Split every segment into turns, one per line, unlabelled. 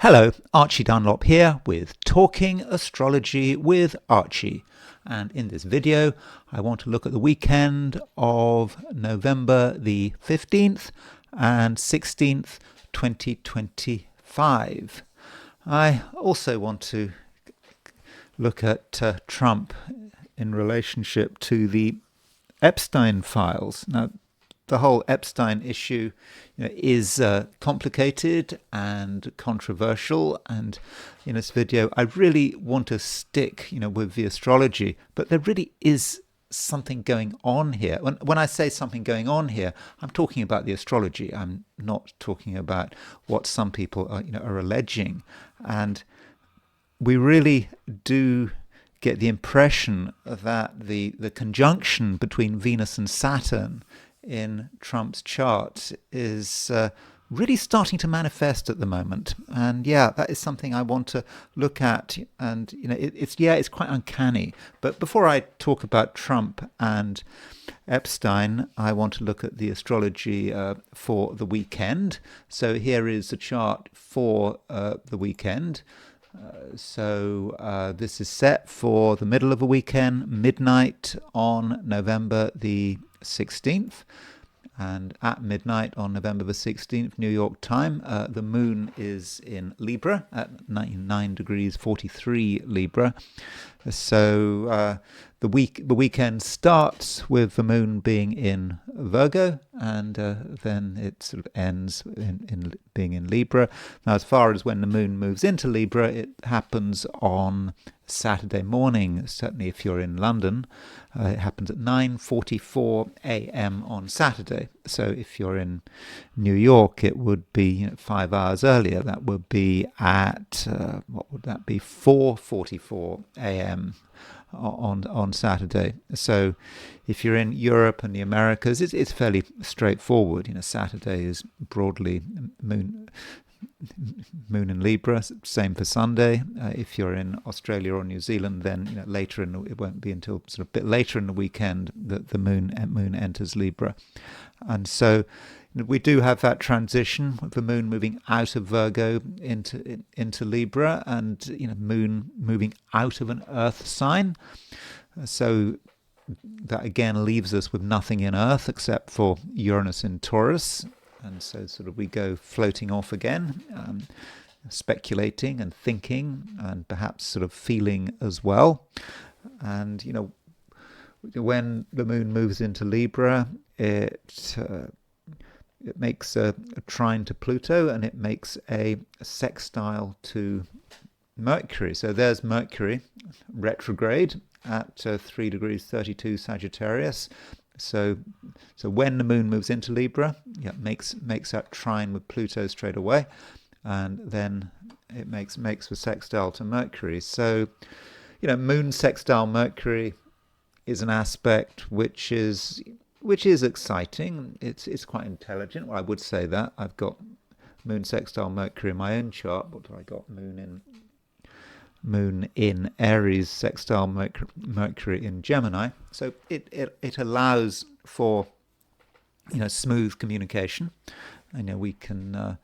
Hello, Archie Dunlop here with Talking Astrology with Archie. And in this video, I want to look at the weekend of November the 15th and 16th, 2025. I also want to look at Trump in relationship to the Epstein files. Now, the whole Epstein issue is complicated and controversial, and in this video I really want to stick with the astrology, but there really is something going on here. When I say something going on here, I'm talking about the astrology. I'm not talking about what some people are alleging, and we really do get the impression that the conjunction between Venus and Saturn in Trump's chart is really starting to manifest at the moment. And yeah, that is something I want to look at. And it's quite uncanny. But before I talk about Trump and Epstein, I want to look at the astrology for the weekend. So here is a chart for the weekend. So this is set for the middle of a weekend, midnight on November the 16th, and at midnight on November the 16th, New York time, the moon is in Libra at 9 degrees 43 Libra. So the weekend starts with the moon being in Virgo, and then it sort of ends in being in Libra. Now, as far as when the moon moves into Libra, it happens on Saturday morning. Certainly if you're in London, it happens at 9:44 a.m. on Saturday. So if you're in New York, it would be 5 hours earlier. That would be at what would that be, 4:44 a.m. on Saturday. So if you're in Europe and the Americas, it's fairly straightforward. Saturday is broadly moon in Libra. Same for Sunday. If you're in Australia or New Zealand, then it won't be until sort of a bit later in the weekend that the moon enters Libra. And so we do have that transition with the moon moving out of Virgo into Libra, and moon moving out of an Earth sign. So that again leaves us with nothing in Earth except for Uranus in Taurus. And so sort of we go floating off again, speculating and thinking and perhaps sort of feeling as well. And, when the moon moves into Libra, it makes a trine to Pluto, and it makes a sextile to Mercury. So there's Mercury retrograde at 3 degrees 32 Sagittarius. So when the moon moves into Libra, it makes that trine with Pluto straight away, and then it makes the sextile to Mercury. So, moon sextile Mercury is an aspect which is exciting. It's quite intelligent. Well, I would say that. I've got moon sextile Mercury in my own chart. What do I got? Moon in Aries, sextile Mercury in Gemini. So it allows for smooth communication. We can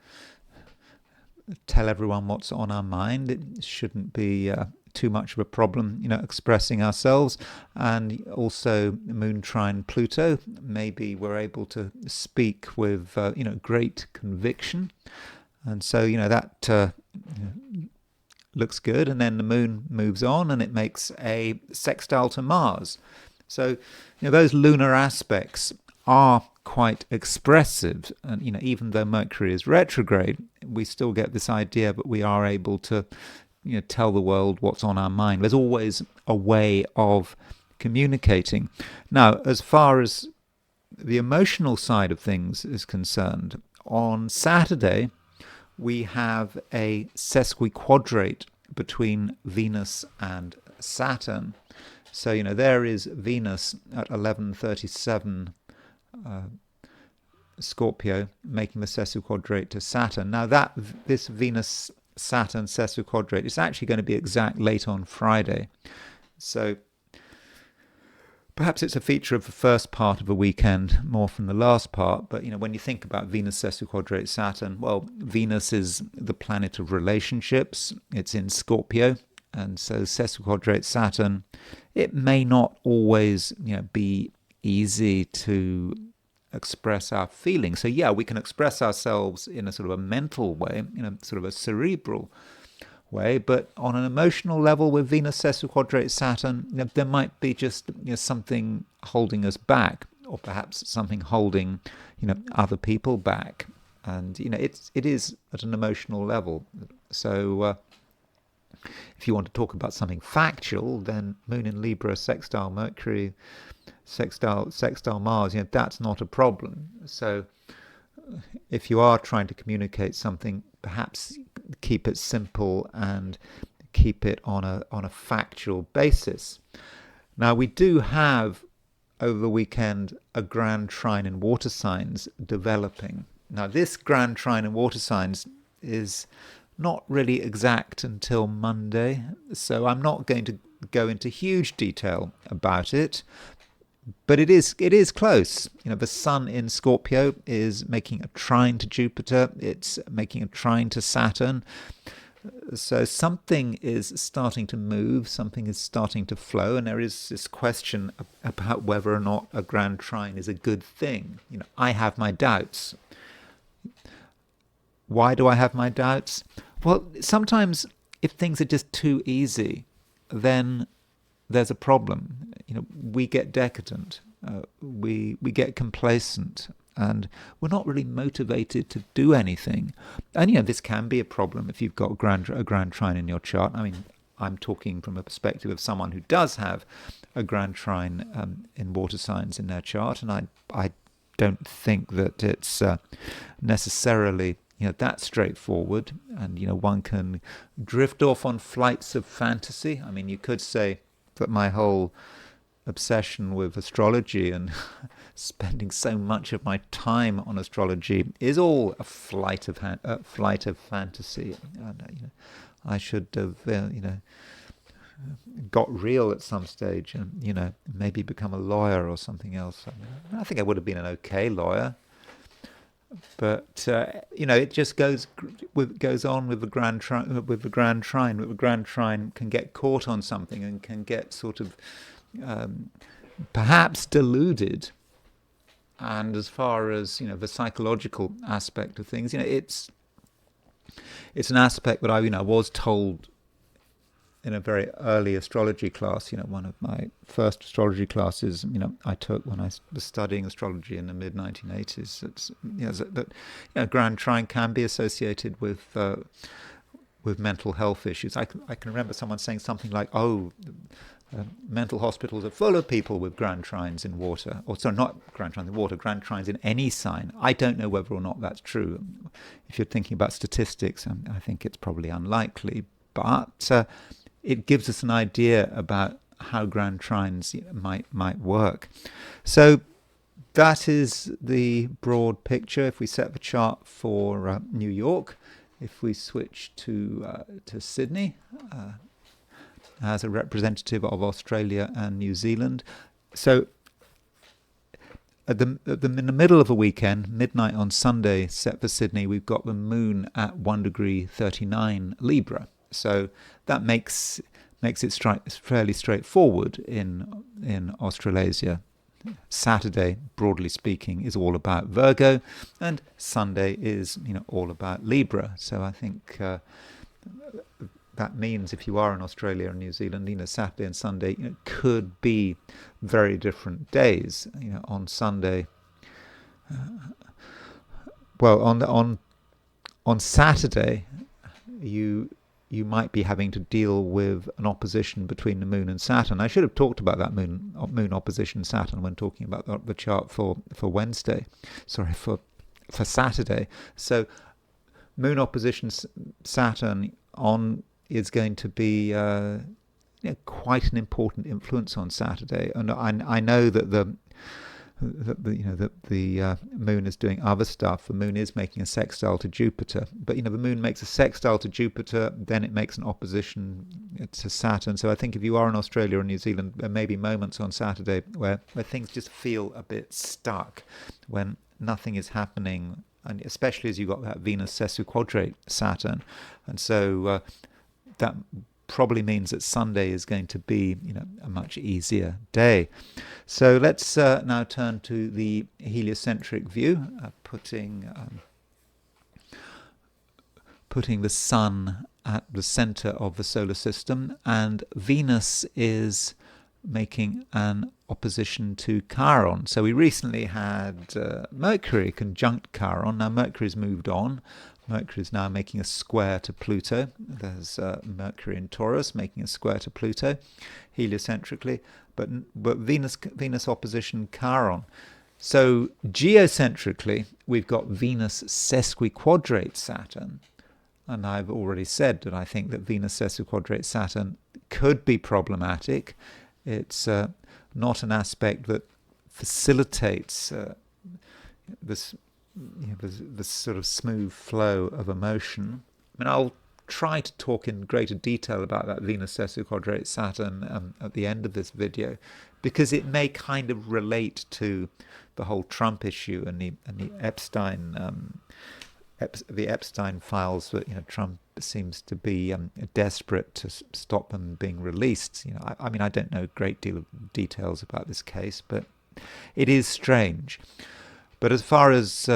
tell everyone what's on our mind. It shouldn't be too much of a problem, expressing ourselves. And also moon trine Pluto, maybe we're able to speak with great conviction. And so that looks good. And then the moon moves on and it makes a sextile to Mars. So those lunar aspects are quite expressive, and even though Mercury is retrograde, we still get this idea that we are able to tell the world what's on our mind. There's always a way of communicating. Now, as far as the emotional side of things is concerned, on Saturday we have a sesquiquadrate between Venus and Saturn. So there is Venus at 11:37 Scorpio, making the sesquiquadrate to Saturn. Now this Venus-Saturn sesquiquadrate is actually going to be exact late on Friday. So Perhaps it's a feature of the first part of a weekend more from the last part, but when you think about Venus sesquiquadrate Saturn, well, Venus is the planet of relationships. It's in Scorpio, and so sesquiquadrate Saturn, it may not always be easy to express our feelings. So yeah, we can express ourselves in a sort of a mental way, in a sort of a cerebral way, but on an emotional level with Venus sesquiquadrate Saturn, there might be just something holding us back, or perhaps something holding other people back, and it is at an emotional level. So if you want to talk about something factual, then Moon in Libra, sextile Mercury, sextile Mars, that's not a problem. So if you are trying to communicate something, perhaps keep it simple and keep it on a factual basis. Now, we do have over the weekend a grand trine in water signs developing. Now, this grand trine in water signs is not really exact until Monday, so I'm not going to go into huge detail about it. But it is close. The Sun in Scorpio is making a trine to Jupiter. It's making a trine to Saturn. So something is starting to move, something is starting to flow, and there is this question about whether or not a grand trine is a good thing. I have my doubts. Why do I have my doubts? Well, sometimes if things are just too easy, then there's a problem. We get decadent, we get complacent, and we're not really motivated to do anything. And this can be a problem if you've got a grand trine in your chart. I mean, I'm talking from a perspective of someone who does have a grand trine in water signs in their chart, and I don't think that it's necessarily that's straightforward, and one can drift off on flights of fantasy. I mean, you could say that my whole obsession with astrology and spending so much of my time on astrology is all a flight of fantasy. And, I should have got real at some stage, and maybe become a lawyer or something else. I think I would have been an okay lawyer. But it just goes on with the grand trine. With the grand trine can get caught on something and can get sort of perhaps deluded. And as far as the psychological aspect of things, it's an aspect that I was told in a very early astrology class. One of my first astrology classes, I took when I was studying astrology in the mid 1980s. That grand trine can be associated with mental health issues. I can remember someone saying something like, mental hospitals are full of people with grand trines in water, or sorry, not grand trines in water, grand trines in any sign. I don't know whether or not that's true. If you're thinking about statistics, I think it's probably unlikely, but it gives us an idea about how grand trines might work. So that is the broad picture. If we set the chart for New York, if we switch to Sydney as a representative of Australia and New Zealand. So in the middle of a weekend, midnight on Sunday, set for Sydney, we've got the moon at 1 degree 39 Libra. So that makes it fairly straightforward in Australasia. Saturday, broadly speaking, is all about Virgo, and Sunday is all about Libra. So I think that means if you are in Australia and New Zealand, Saturday and Sunday could be very different days. On Sunday, on Saturday, you might be having to deal with an opposition between the moon and Saturn. I should have talked about that moon opposition Saturn when talking about the chart for Wednesday. Sorry, for Saturday. So moon opposition Saturn is going to be quite an important influence on Saturday. And I know that that the moon is doing other stuff. The moon is making a sextile to Jupiter, but the moon makes a sextile to Jupiter, then it makes an opposition to Saturn. So I think if you are in Australia or New Zealand, there may be moments on Saturday where things just feel a bit stuck, when nothing is happening, and especially as you've got that Venus sesquiquadrate Saturn, and so that probably means that Sunday is going to be, a much easier day. So let's now turn to the heliocentric view, putting the Sun at the center of the solar system, and Venus is making an opposition to Chiron. So we recently had Mercury conjunct Chiron. Now Mercury's moved on. Mercury is now making a square to Pluto. There's Mercury in Taurus making a square to Pluto, heliocentrically, but Venus opposition Chiron. So geocentrically, we've got Venus sesquiquadrate Saturn, and I've already said that I think that Venus sesquiquadrate Saturn could be problematic. It's not an aspect that facilitates this sort of smooth flow of emotion. I mean, I'll try to talk in greater detail about that Venus sesquiquadrate Saturn at the end of this video, because it may kind of relate to the whole Trump issue and the Epstein the Epstein files, that Trump seems to be desperate to stop them being released. I mean, I don't know a great deal of details about this case, but it is strange. But as far as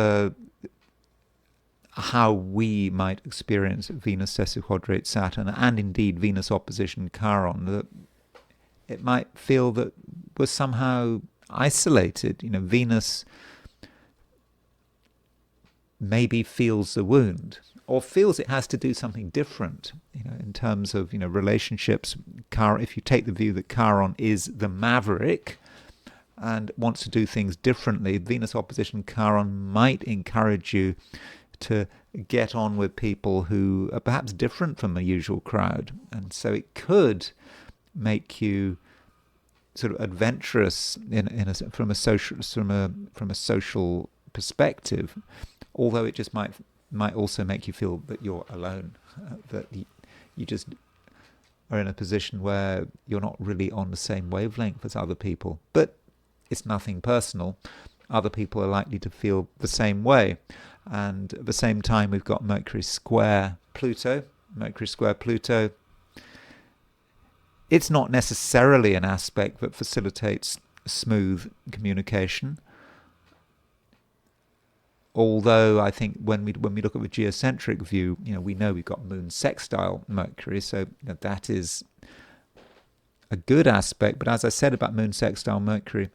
how we might experience Venus sesquiquadrate Saturn, and indeed Venus opposition Chiron, it might feel that we're somehow isolated. Venus maybe feels the wound, or feels it has to do something different, in terms of, relationships. If you take the view that Chiron is the maverick and wants to do things differently, Venus opposition Chiron might encourage you to get on with people who are perhaps different from the usual crowd, and so it could make you sort of adventurous from a social perspective, although it just might also make you feel that you're alone, that you just are in a position where you're not really on the same wavelength as other people. But it's nothing personal. Other people are likely to feel the same way. And at the same time, we've got Mercury square Pluto. Mercury square Pluto, it's not necessarily an aspect that facilitates smooth communication. Although I think when we look at the geocentric view, we know we've got moon sextile Mercury, so that is a good aspect. But as I said about moon sextile Mercury,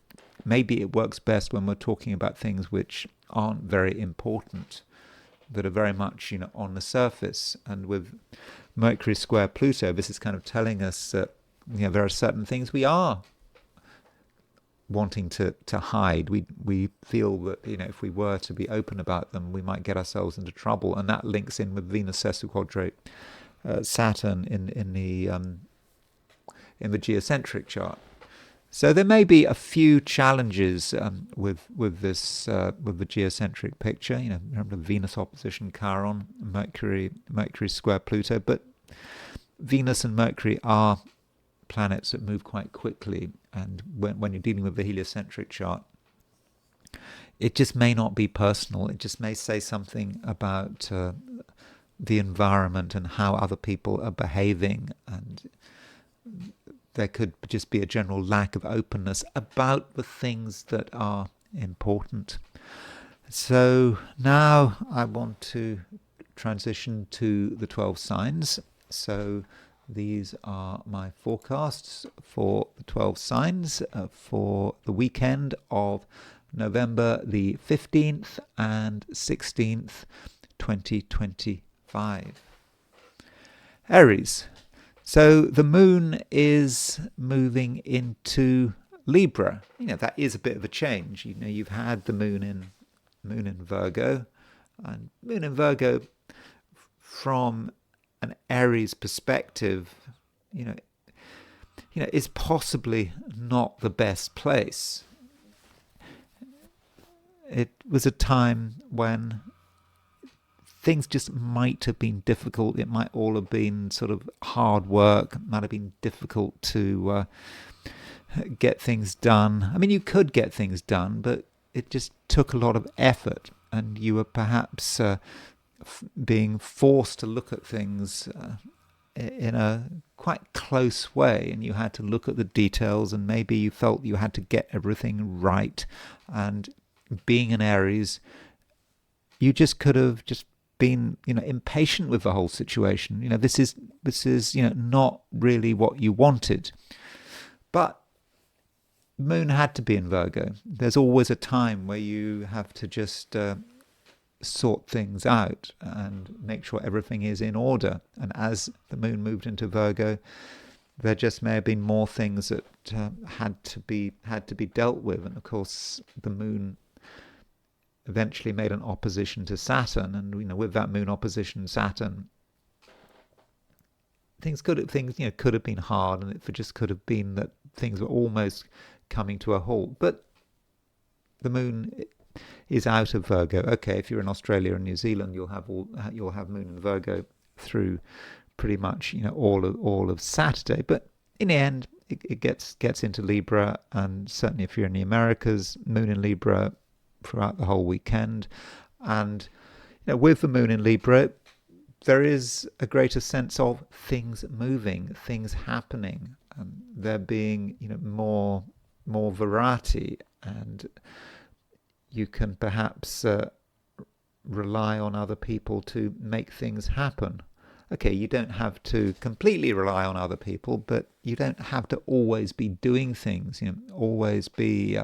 maybe it works best when we're talking about things which aren't very important, that are very much on the surface. And with Mercury square Pluto, this is kind of telling us that there are certain things we are wanting to hide. We feel that if we were to be open about them, we might get ourselves into trouble, and that links in with Venus sesquiquadrate Saturn in the geocentric chart. So there may be a few challenges with the geocentric picture. Remember Venus opposition Chiron, Mercury square Pluto, but Venus and Mercury are planets that move quite quickly, and when you're dealing with the heliocentric chart, it just may not be personal. It just may say something about the environment and how other people are behaving, and there could just be a general lack of openness about the things that are important. So now I want to transition to the 12 signs. So these are my forecasts for the 12 signs for the weekend of November the 15th and 16th, 2025. Aries. So the moon is moving into Libra. That is a bit of a change. You've had the moon in Virgo, and moon in Virgo from an Aries perspective, is possibly not the best place. it was a time when things just might have been difficult. It might all have been sort of hard work. It might have been difficult to get things done. I mean, you could get things done, but it just took a lot of effort, and you were perhaps being forced to look at things in a quite close way, and you had to look at the details, and maybe you felt you had to get everything right. And being an Aries, you just could have just been, impatient with the whole situation. This is not really what you wanted. But Moon had to be in Virgo. There's always a time where you have to just sort things out and make sure everything is in order. And as the Moon moved into Virgo, there just may have been more things that had to be dealt with. And of course, the Moon eventually made an opposition to Saturn, and with that Moon opposition Saturn, things could have been hard, and it just could have been that things were almost coming to a halt. But the Moon is out of Virgo. Okay, if you're in Australia and New Zealand, you'll have Moon in Virgo through pretty much all of Saturday. But in the end, it gets into Libra, and certainly if you're in the Americas, Moon in Libra throughout the whole weekend. And with the Moon in Libra, there is a greater sense of things moving, things happening, there being more variety, and you can perhaps rely on other people to make things happen. Okay, you don't have to completely rely on other people, but you don't have to always be doing things, always be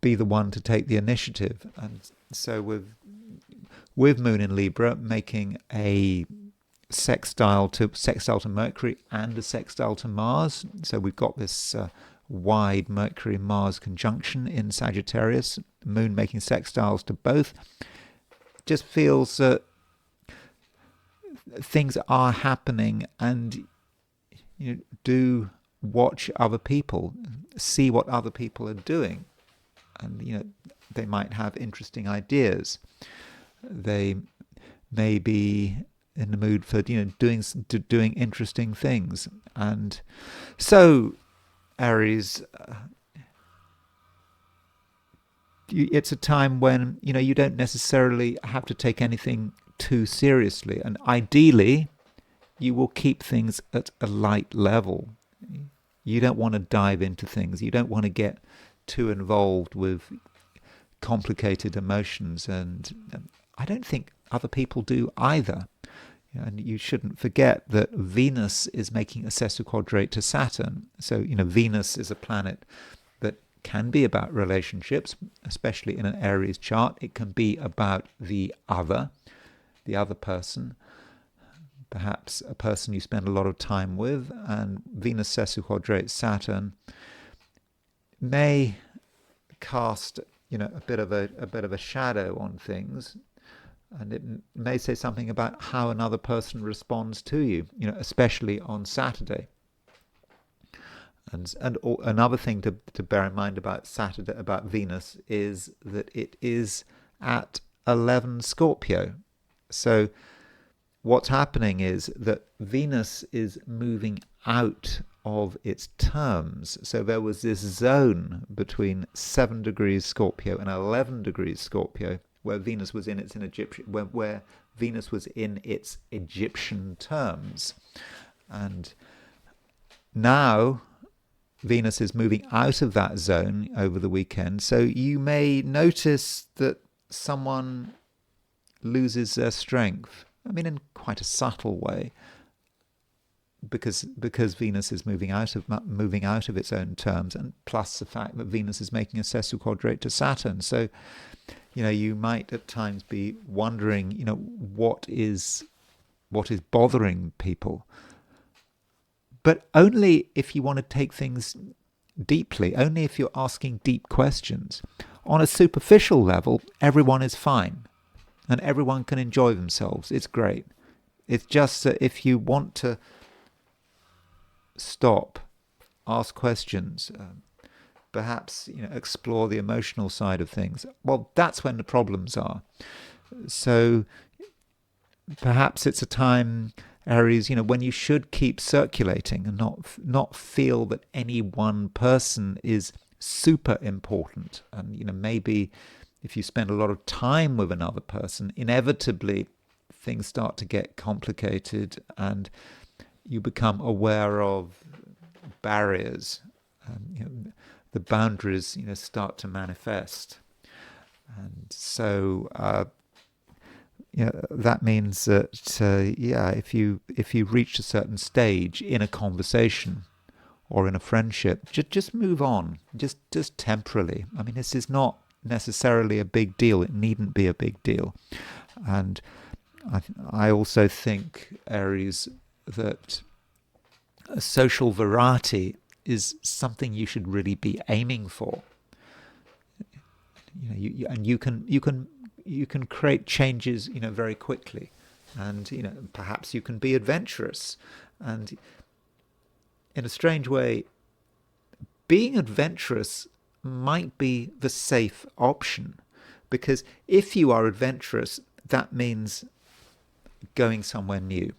the one to take the initiative. And so with Moon in Libra making a sextile to Mercury and a sextile to Mars, so we've got this wide Mercury-Mars conjunction in Sagittarius, Moon making sextiles to both, just feels that things are happening, and do watch other people, see what other people are doing, and they might have interesting ideas. They may be in the mood for doing interesting things. And so Aries, it's a time when you don't necessarily have to take anything too seriously, and ideally you will keep things at a light level. You don't want to dive into things. You don't want to get too involved with complicated emotions, and I don't think other people do either. And you shouldn't forget that Venus is making a sesquiquadrate to Saturn. So, Venus is a planet that can be about relationships, especially in an Aries chart. It can be about the other person, perhaps a person you spend a lot of time with. And Venus sesquiquadrate Saturn may cast a bit of a shadow on things, and it may say something about how another person responds to you, especially on Saturday. And another thing to bear in mind about Saturday, about Venus, is that it is at 11 Scorpio. So what's happening is that Venus is moving out of its terms. So there was this zone between 7 degrees Scorpio and 11 degrees Scorpio, where Venus was in its where Venus was in its Egyptian terms. And now Venus is moving out of that zone over the weekend. So you may notice that someone loses their strength. I mean, in quite a subtle way, because Venus is moving out of its own terms, and plus the fact that Venus is making a sesquiquadrate to Saturn. So, you might at times be wondering, what is bothering people. But only if you want to take things deeply, only if you're asking deep questions. On a superficial level, everyone is fine, and everyone can enjoy themselves. It's great. It's just that if you want to stop, ask questions, perhaps explore the emotional side of things. Well, that's when the problems are. So perhaps it's a time, Aries, when you should keep circulating and not feel that any one person is super important. And maybe if you spend a lot of time with another person, inevitably things start to get complicated, and you become aware of barriers. The boundaries, start to manifest, and so that means that if you reach a certain stage in a conversation or in a friendship, just move on, just temporarily. I mean, this is not necessarily a big deal. It needn't be a big deal. And I also think, Aries, that a social variety is something you should really be aiming for. And you can create changes, very quickly, and perhaps you can be adventurous. And in a strange way, being adventurous might be the safe option, because if you are adventurous, that means going somewhere new.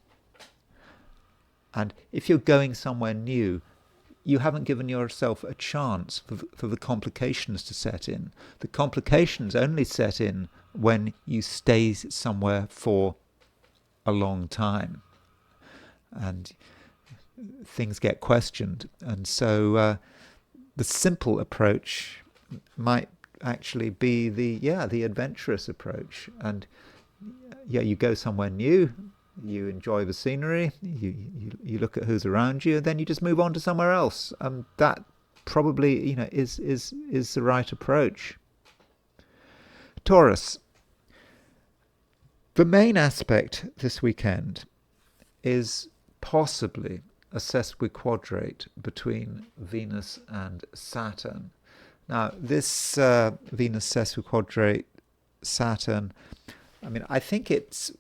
And if you're going somewhere new, you haven't given yourself a chance for the complications to set in. The complications only set in when you stay somewhere for a long time, and things get questioned. And so the simple approach might actually be the adventurous approach. And you go somewhere new, you enjoy the scenery, you look at who's around you, and then you just move on to somewhere else. That probably is the right approach. Taurus. The main aspect this weekend is possibly a sesquiquadrate between Venus and Saturn. Now, this Venus sesquiquadrate Saturn, I mean, I think it's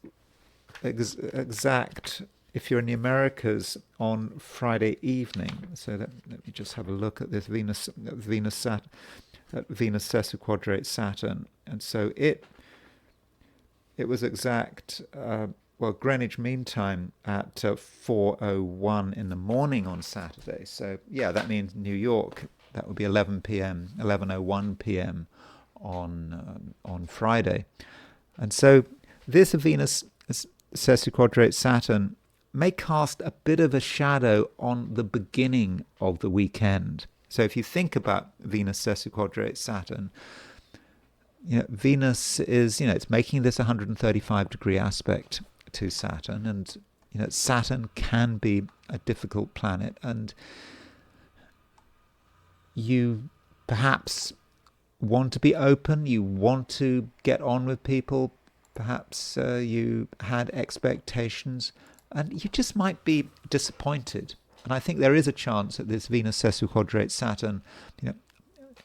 exact if you're in the Americas on Friday evening. So let me just have a look at this Venus sesquiquadrate Saturn. And so it was exact, Greenwich Mean Time at 4:01 in the morning on Saturday. So that means New York, that would be 11:01 p.m. on Friday. And so this Venus sesquiquadrate Saturn may cast a bit of a shadow on the beginning of the weekend. So if you think about Venus sesquiquadrate Saturn, Venus is, it's making this 135-degree aspect to Saturn, and Saturn can be a difficult planet, and you perhaps want to be open, you want to get on with people, perhaps you had expectations, and you just might be disappointed. And I think there is a chance that this Venus sesquiquadrate Saturn,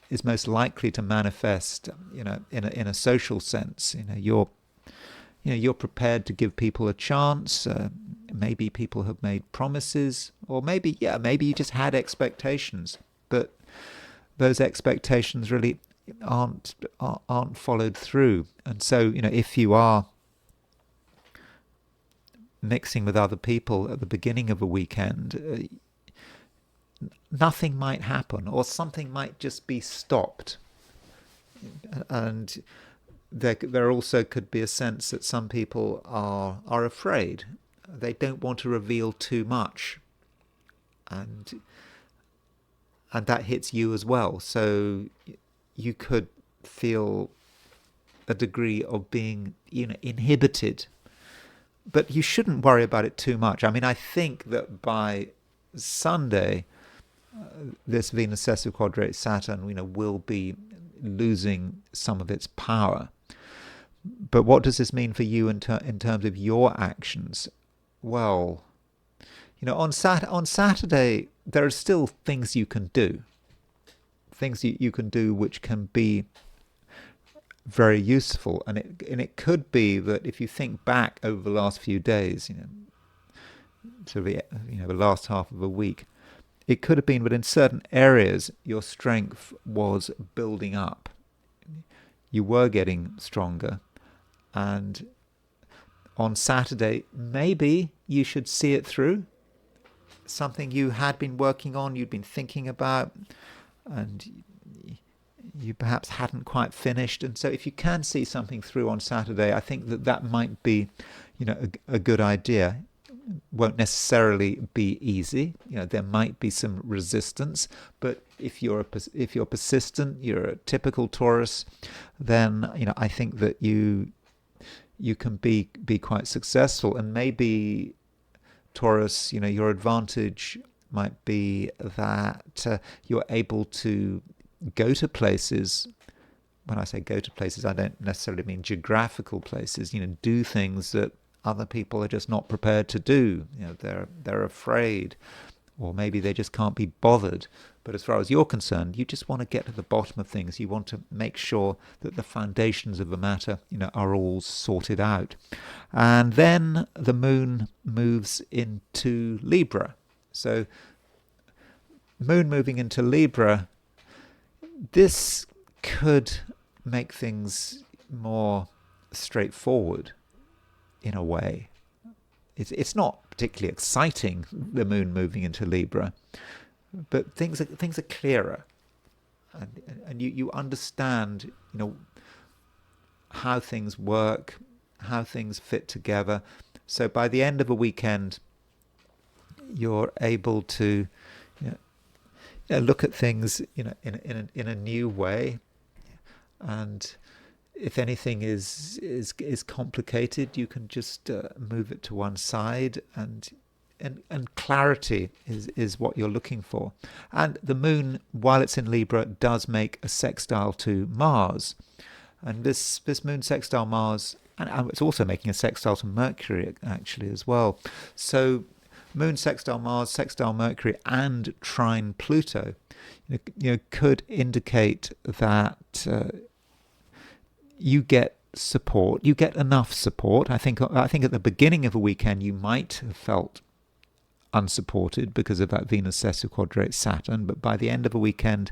is most likely to manifest, in a social sense. You're prepared to give people a chance. Maybe people have made promises, or maybe you just had expectations, but those expectations really aren't followed through. And so, if you are mixing with other people at the beginning of a weekend, nothing might happen, or something might just be stopped. And there also could be a sense that some people are afraid. They don't want to reveal too much, and that hits you as well. So you could feel a degree of being inhibited, but you shouldn't worry about it too much. I mean, I think that by Sunday, this Venus sesquiquadrate Saturn, will be losing some of its power. But what does this mean for you in terms of your actions? Well, on Saturday, there are still things you can do. Things you can do which can be very useful. And it could be that if you think back over the last few days, to the last half of a week, it could have been, but in certain areas, your strength was building up. You were getting stronger. And on Saturday, maybe you should see it through. Something you had been working on, you'd been thinking about, and you perhaps hadn't quite finished. And so if you can see something through on Saturday, I think that that might be, a good idea. Won't necessarily be easy. There might be some resistance, but if you're persistent, you're a typical Taurus, then I think that you can be quite successful. And maybe Taurus, your advantage might be that you're able to go to places. When I say go to places, I don't necessarily mean geographical places. Do things that other people are just not prepared to do. They're afraid, or maybe they just can't be bothered. But as far as you're concerned, you just want to get to the bottom of things. You want to make sure that the foundations of the matter, are all sorted out. And then the moon moves into Libra. So moon moving into Libra, this could make things more straightforward in a way. It's not particularly exciting, the moon moving into Libra, but things are clearer, and you understand how things work, how things fit together. So by the end of a weekend, you're able to look at things in a new way, and if anything is complicated, you can just move it to one side, and clarity is what you're looking for. And the moon, while it's in Libra, does make a sextile to Mars, and this moon sextile Mars, and it's also making a sextile to Mercury actually as well. So moon sextile Mars, sextile Mercury, and trine Pluto, could indicate that you get support. You get enough support. I think at the beginning of a weekend you might have felt unsupported because of that Venus sesquiquadrate Saturn, but by the end of a weekend,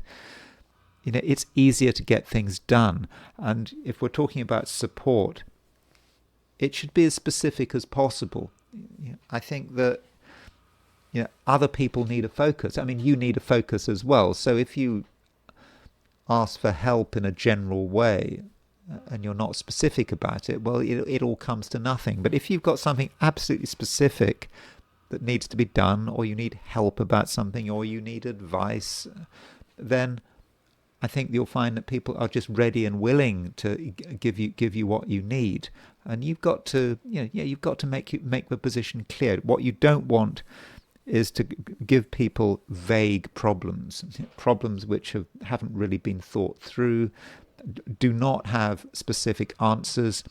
it's easier to get things done. And if we're talking about support, it should be as specific as possible. I think that other people need a focus. I mean, you need a focus as well. So if you ask for help in a general way, and you're not specific about it, well, it all comes to nothing. But if you've got something absolutely specific that needs to be done, or you need help about something, or you need advice, then I think you'll find that people are just ready and willing to give you what you need. And you've got to make the position clear. What you don't want is to give people vague problems which haven't really been thought through, do not have specific answers.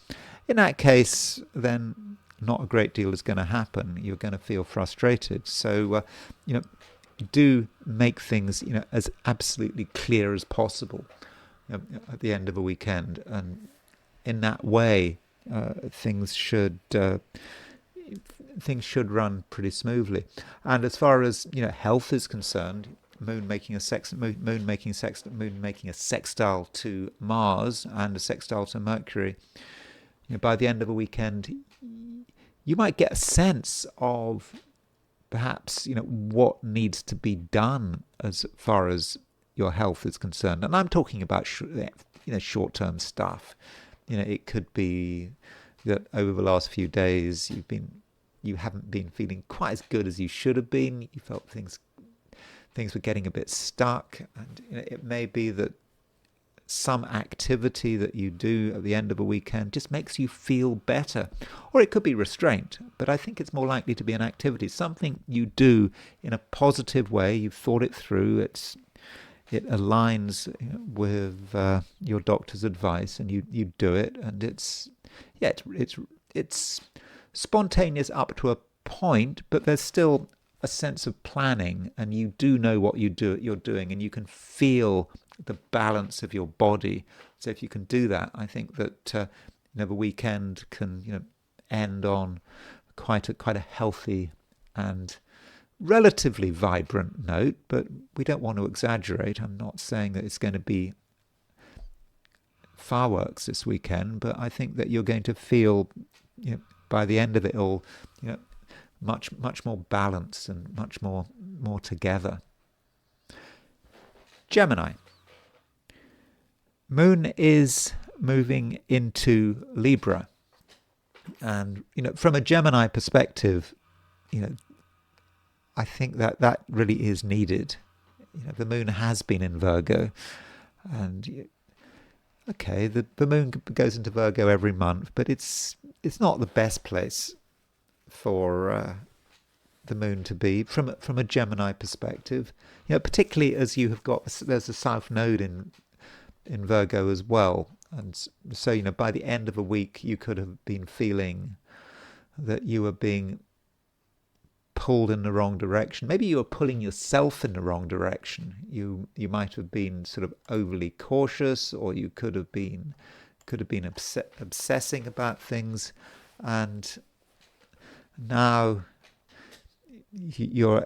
In that case, then not a great deal is going to happen. You're going to feel frustrated. So, do make things, as absolutely clear as possible at the end of a weekend. And in that way, things should run pretty smoothly. And as far as health is concerned, moon making a sextile to Mars and a sextile to Mercury, by the end of a weekend, you might get a sense of perhaps what needs to be done as far as your health is concerned. And I'm talking about short-term stuff. It could be that over the last few days you haven't been feeling quite as good as you should have been. You felt things were getting a bit stuck, and it may be that some activity that you do at the end of a weekend just makes you feel better. Or it could be restraint, but I think it's more likely to be an activity, something you do in a positive way. You've thought it through. It aligns with your doctor's advice, and you do it, and it's spontaneous up to a point, but there's still a sense of planning, and you do know what you're doing, and you can feel the balance of your body. So if you can do that, I think that the weekend can end on quite a healthy and relatively vibrant note, but we don't want to exaggerate. I'm not saying that it's going to be fireworks this weekend, but I think that you're going to feel, by the end of it all, much more balanced and much more together. Gemini. Moon is moving into Libra, and from a Gemini perspective, I think that really is needed. The moon has been in Virgo, and okay, the moon goes into Virgo every month, but it's not the best place for the moon to be from a Gemini perspective. Particularly as there's a south node in Virgo as well, and so by the end of a week you could have been feeling that you were being pulled in the wrong direction. Maybe you were pulling yourself in the wrong direction. You might have been sort of overly cautious, or you could have been obsessing about things, and now you're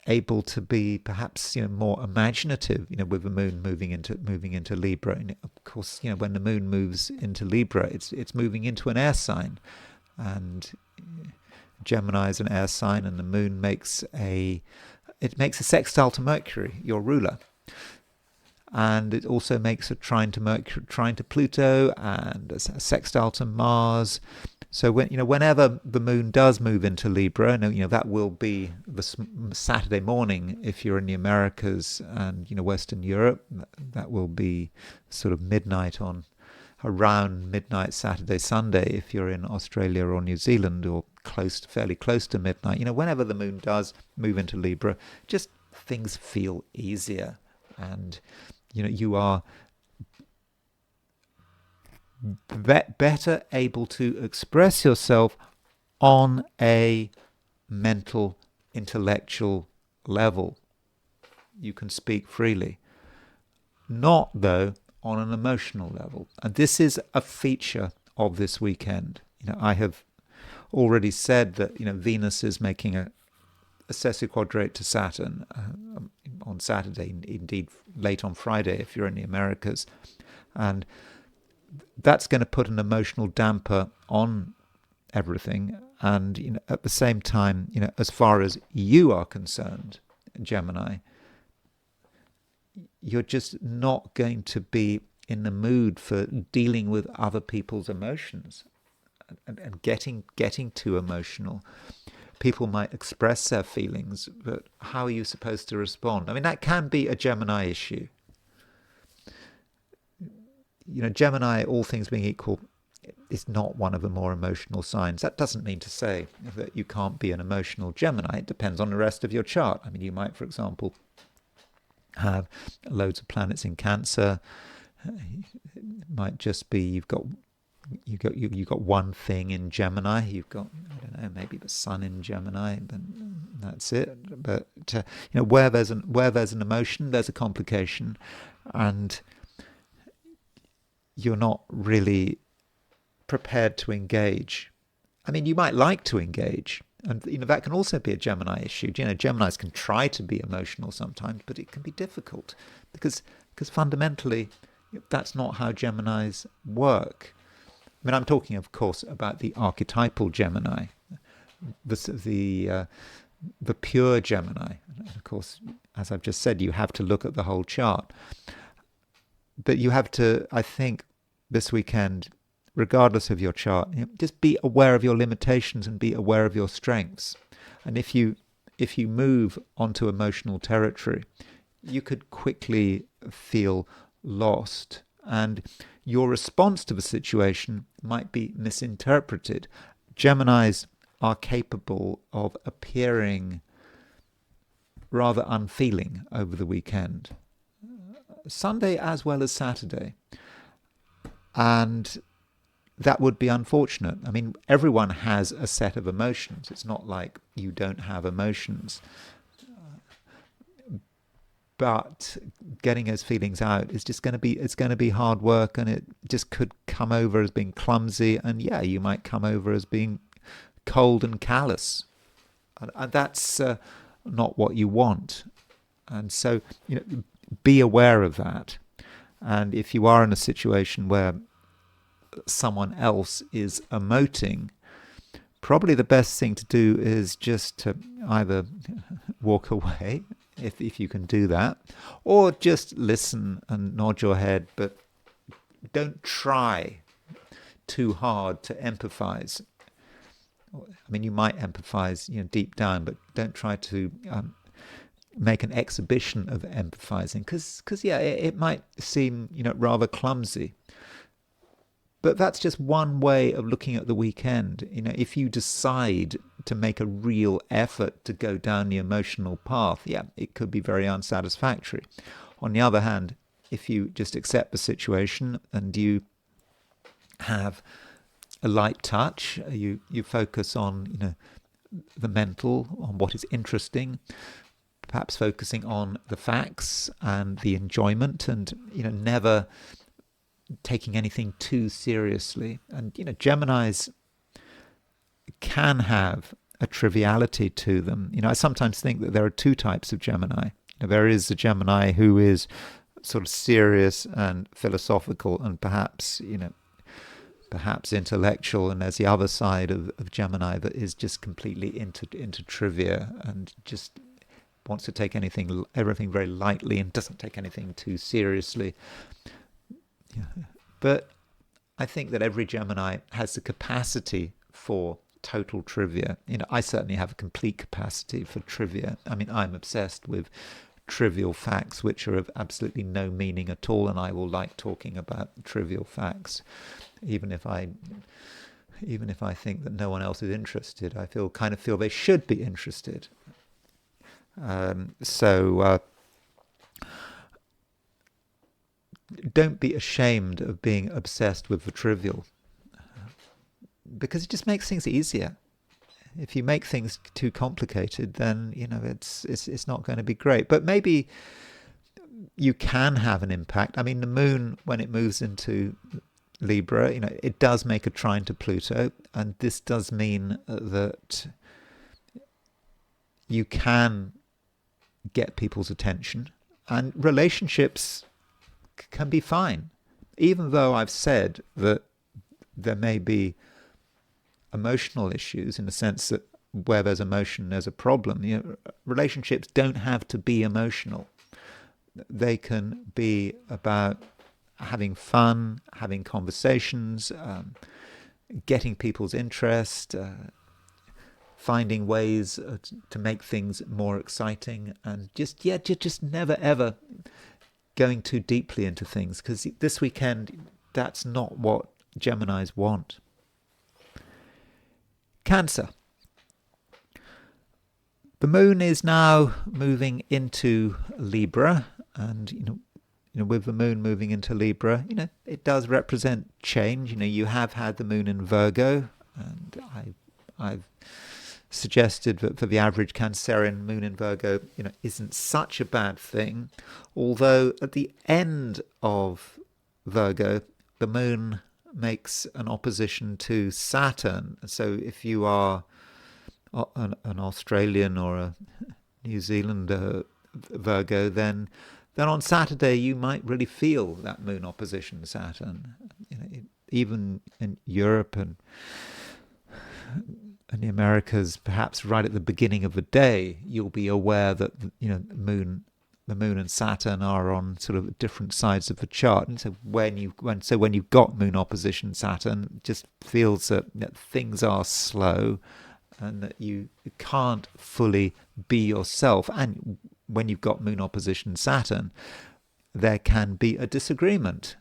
able to be perhaps more imaginative, with the moon moving into Libra. And of course, when the moon moves into Libra, it's moving into an air sign, and Gemini is an air sign, and the moon makes a sextile to Mercury, your ruler, and it also makes a trine to Pluto, and a sextile to Mars. So whenever the moon does move into Libra, that will be the Saturday morning if you're in the Americas and Western Europe. That will be sort of around midnight Saturday, Sunday if you're in Australia or New Zealand, or fairly close to midnight. Whenever the moon does move into Libra, just things feel easier, and you are better able to express yourself on a mental, intellectual level. You can speak freely. Not, though, on an emotional level. And this is a feature of this weekend. I have already said that Venus is making a sesquiquadrate to Saturn on Saturday, indeed late on Friday if you're in the Americas. And that's going to put an emotional damper on everything. And at the same time, as far as you are concerned, Gemini, you're just not going to be in the mood for dealing with other people's emotions and getting too emotional. People might express their feelings, but how are you supposed to respond? I mean, that can be a Gemini issue. Gemini, all things being equal, is not one of the more emotional signs. That doesn't mean to say that you can't be an emotional Gemini. It depends on the rest of your chart. I mean, you might, for example, have loads of planets in Cancer. It might just be you've got one thing in Gemini. You've got, I don't know, maybe the Sun in Gemini, but that's it. But where there's an emotion, there's a complication, and you're not really prepared to engage. I mean, you might like to engage, and that can also be a Gemini issue. Geminis can try to be emotional sometimes, but it can be difficult because fundamentally that's not how Geminis work. I mean, I'm talking, of course, about the archetypal Gemini, the pure Gemini. And of course, as I've just said, you have to look at the whole chart. But you have to, I think, this weekend, regardless of your chart, just be aware of your limitations and be aware of your strengths. And if you move onto emotional territory, you could quickly feel lost, and your response to the situation might be misinterpreted. Geminis are capable of appearing rather unfeeling over the weekend, Sunday as well as Saturday. And that would be unfortunate. I mean, everyone has a set of emotions. It's not like you don't have emotions. But getting those feelings out is just going to be hard work, and it just could come over as being clumsy, and you might come over as being cold and callous. And that's not what you want. And so, be aware of that. And if you are in a situation where someone else is emoting, probably the best thing to do is just to either walk away, if you can do that, or just listen and nod your head, but don't try too hard to empathize. I mean, you might empathize, deep down, but don't try to make an exhibition of empathizing, because it might seem, rather clumsy. But that's just one way of looking at the weekend. If you decide to make a real effort to go down the emotional path, it could be very unsatisfactory. On the other hand, if you just accept the situation and you have a light touch, you focus on, the mental, on what is interesting, perhaps focusing on the facts and the enjoyment, and, never taking anything too seriously. And Geminis can have a triviality to them. I sometimes think that there are two types of Gemini. There is a Gemini who is sort of serious and philosophical and perhaps intellectual, and there's the other side of Gemini that is just completely into trivia and just wants to take everything very lightly and doesn't take anything too seriously. But I think that every Gemini has the capacity for total trivia. I certainly have a complete capacity for trivia. I mean, I'm obsessed with trivial facts which are of absolutely no meaning at all, and I will like talking about trivial facts, even if I think that no one else is interested. I kind of feel they should be interested. Don't be ashamed of being obsessed with the trivial, because it just makes things easier. If you make things too complicated, then it's not going to be great. But maybe you can have an impact. I mean, the moon, when it moves into Libra, it does make a trine to Pluto, and this does mean that you can get people's attention, and relationships can be fine, even though I've said that there may be emotional issues, in the sense that where there's emotion, there's a problem. Relationships don't have to be emotional. They can be about having fun, having conversations, getting people's interest, finding ways to make things more exciting, and just never ever going too deeply into things, because this weekend, that's not what Geminis want. Cancer. The moon is now moving into Libra, and with the moon moving into Libra, it does represent change. You have had the moon in Virgo, and I've suggested that for the average Cancerian, moon in Virgo, isn't such a bad thing. Although at the end of Virgo, the moon makes an opposition to Saturn. So if you are an Australian or a New Zealander Virgo, then on Saturday you might really feel that moon opposition to Saturn. Even in Europe and the Americas, perhaps right at the beginning of the day, you'll be aware that the moon and Saturn are on sort of different sides of the chart. And so when you've got moon opposition Saturn, it just feels that things are slow and that you can't fully be yourself. And when you've got moon opposition Saturn, there can be a disagreement.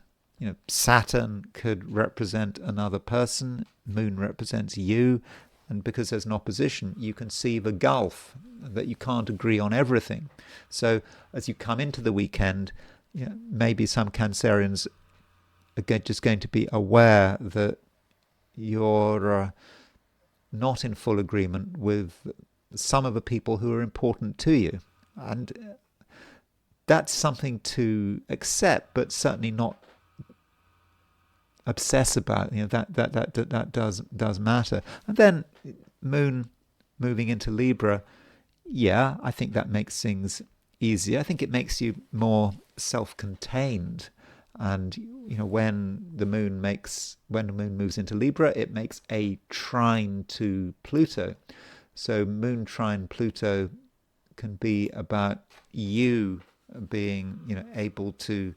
Saturn could represent another person, moon represents you, and because there's an opposition, you can see the gulf, that you can't agree on everything. So as you come into the weekend, maybe some Cancerians are just going to be aware that you're not in full agreement with some of the people who are important to you. And that's something to accept, but certainly not obsess about. That does matter. And then moon moving into Libra, Yeah, I think that makes things easier. I think it makes you more self-contained. And when the moon moves into Libra, it makes a trine to Pluto. So moon trine Pluto can be about you being, able to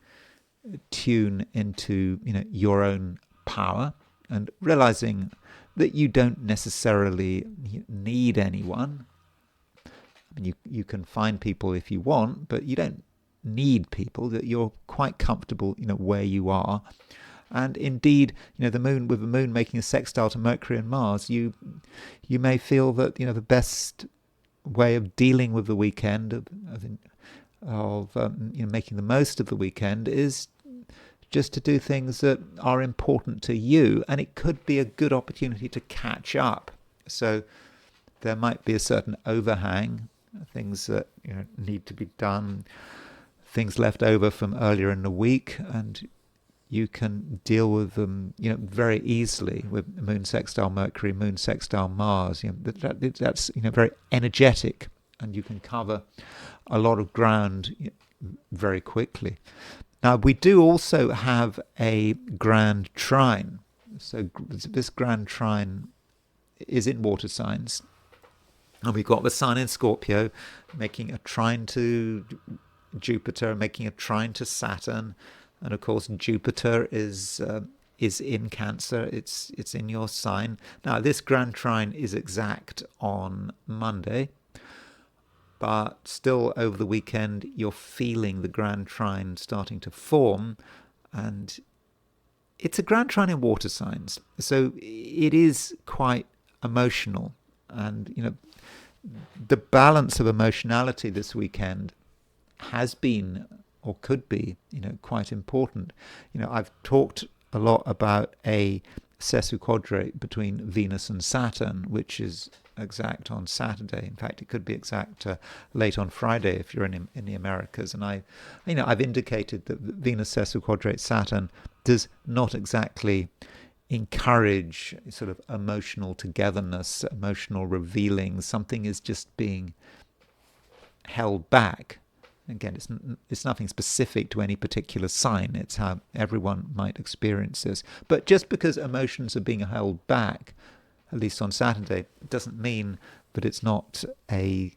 tune into, your own power and realizing that you don't necessarily need anyone. I mean, you can find people if you want, but you don't need people. That you're quite comfortable, where you are. And indeed, the moon, with the moon making a sextile to Mercury and Mars, you may feel that the best way of dealing with the weekend, of making the most of the weekend, is just to do things that are important to you, and it could be a good opportunity to catch up. So there might be a certain overhang, things that need to be done, things left over from earlier in the week, and you can deal with them, very easily with moon sextile Mercury, moon sextile Mars. That's very energetic, and you can cover a lot of ground very quickly. Now, we do also have a grand trine. So this grand trine is in water signs. And we've got the sun in Scorpio making a trine to Jupiter, making a trine to Saturn. And of course, Jupiter is in Cancer. It's in your sign. Now, this grand trine is exact on Monday. But still, over the weekend, you're feeling the grand trine starting to form, and it's a grand trine in water signs, so it is quite emotional. And the balance of emotionality this weekend has been, or could be, quite important. I've talked a lot about a sesquiquadrate between Venus and Saturn, which is exact on Saturday. In fact, it could be exact late on Friday if you're in the Americas. And I've indicated that Venus sesquiquadrate Saturn does not exactly encourage sort of emotional togetherness, emotional revealing. Something is just being held back. Again, it's nothing specific to any particular sign. It's how everyone might experience this. But just because emotions are being held back, at least on Saturday, doesn't mean that it's not a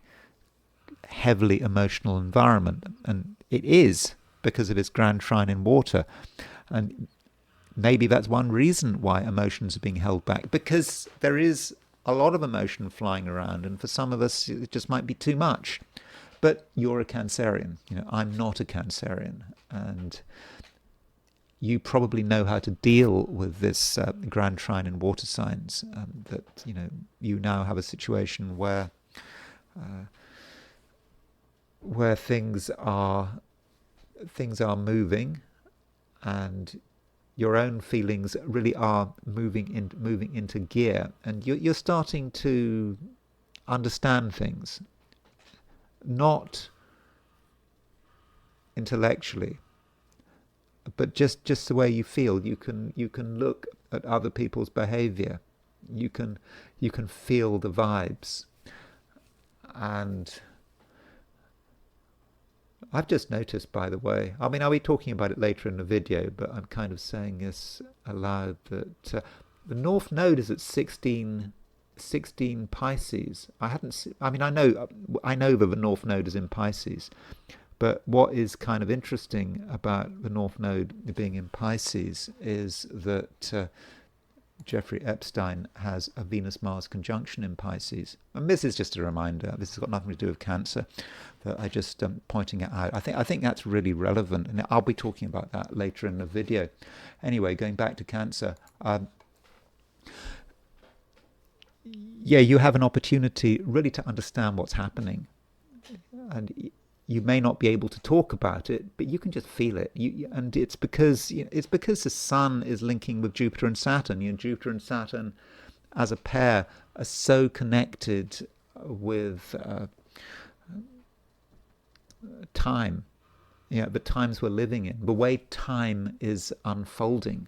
heavily emotional environment. And it is, because of its grand trine in water. And maybe that's one reason why emotions are being held back, because there is a lot of emotion flying around, and for some of us it just might be too much. But you're a Cancerian. I'm not a Cancerian, and you probably know how to deal with this grand trine in water signs. That you now have a situation where things are moving, and your own feelings really are moving into gear, and you're starting to understand things, not intellectually, but just the way you feel. You can look at other people's behavior. You can feel the vibes. And I've just noticed, by the way, I mean, I'll be talking about it later in the video, but I'm kind of saying this aloud, that the North Node is at 16 Pisces. I know that the North Node is in Pisces, but what is kind of interesting about the North Node being in Pisces is that Jeffrey Epstein has a Venus-Mars conjunction in Pisces. And this is just a reminder. This has got nothing to do with Cancer, but I just pointing it out. I think that's really relevant, and I'll be talking about that later in the video. Anyway, going back to Cancer. Yeah, you have an opportunity really to understand what's happening, and you may not be able to talk about it, but you can just feel it. And it's because the Sun is linking with Jupiter and Saturn. Jupiter and Saturn, as a pair, are so connected with time. The times we're living in, the way time is unfolding,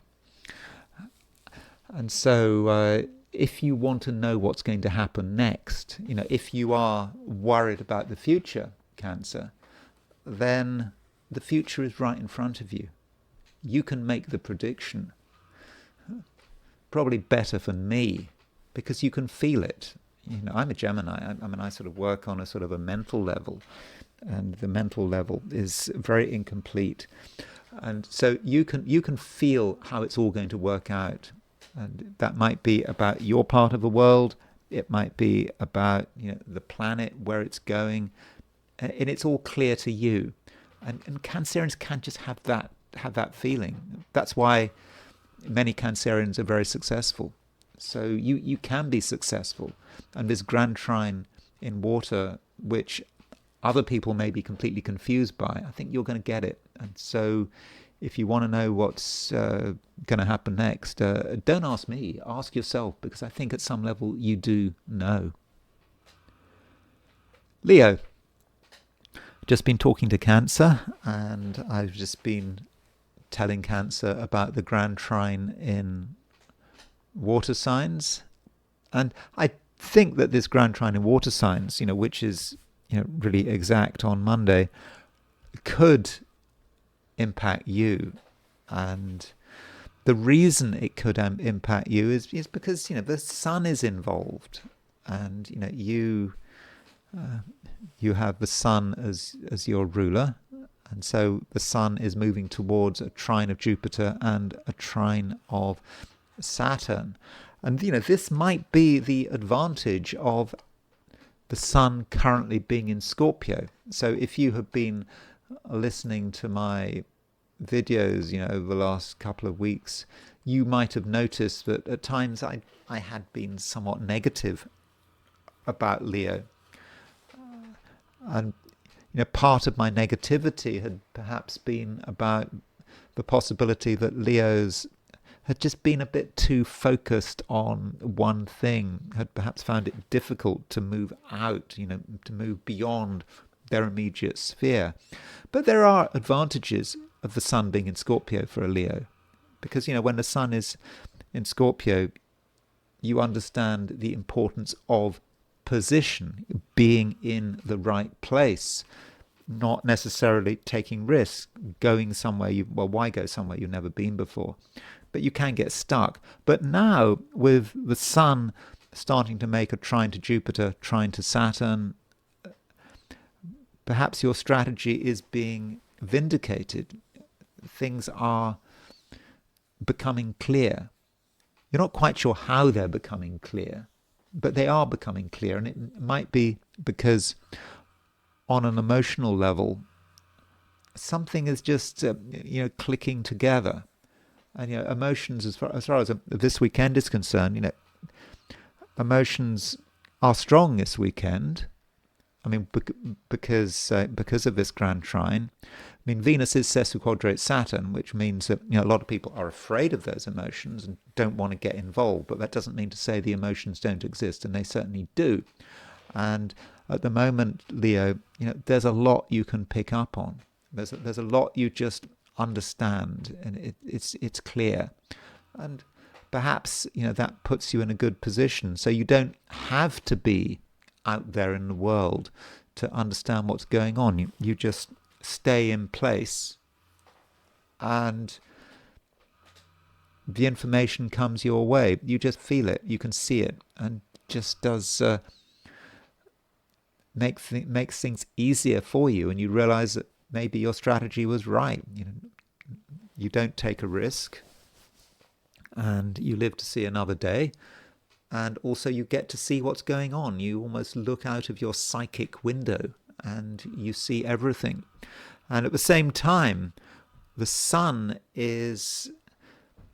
and so if you want to know what's going to happen next, if you are worried about the future, Cancer, then the future is right in front of you. You can make the prediction. Probably better for me, because you can feel it. I'm a Gemini. I sort of work on a sort of a mental level, and the mental level is very incomplete. And so you can feel how it's all going to work out. And that might be about your part of the world. It might be about the planet, where it's going, and it's all clear to you. And Cancerians can just have that feeling. That's why many Cancerians are very successful. So you can be successful. And this grand trine in water, which other people may be completely confused by, I think you're going to get it. And so if you want to know what's going to happen next, don't ask me, ask yourself, because I think at some level you do know. Leo. Just been talking to Cancer, and I've just been telling Cancer about the grand trine in water signs. And I think that this grand trine in water signs, which is really exact on Monday, could impact you. And the reason it could impact you is because the sun is involved, and you have the sun as your ruler, and so the sun is moving towards a trine of Jupiter and a trine of Saturn. And this might be the advantage of the sun currently being in Scorpio. So if you have been listening to my videos over the last couple of weeks, you might have noticed that at times I had been somewhat negative about Leo. And part of my negativity had perhaps been about the possibility that Leos had just been a bit too focused on one thing, had perhaps found it difficult to move out, to move beyond their immediate sphere. But there are advantages of the sun being in Scorpio for a Leo, because when the sun is in Scorpio, you understand the importance of position, being in the right place, not necessarily taking risks, going somewhere why go somewhere you've never been before? But you can get stuck. But now, with the sun starting to make a trine to Jupiter, trine to Saturn, perhaps your strategy is being vindicated. Things are becoming clear. You're not quite sure how they're becoming clear, but they are becoming clear. And it might be because on an emotional level, something is just clicking together. And emotions, as far as this weekend is concerned, emotions are strong this weekend. I mean, because of this grand trine. I mean, Venus is sesquiquadrate Saturn, which means that a lot of people are afraid of those emotions and don't want to get involved. But that doesn't mean to say the emotions don't exist, and they certainly do. And at the moment, Leo, there's a lot you can pick up on. There's a lot you just understand, and it's clear. And perhaps that puts you in a good position, so you don't have to be out there in the world to understand what's going on. You just stay in place, and the information comes your way. You just feel it, you can see it, and just does makes things easier for you, and you realize that maybe your strategy was right. You don't take a risk, and you live to see another day. And also you get to see what's going on. You almost look out of your psychic window and you see everything. And at the same time, the sun is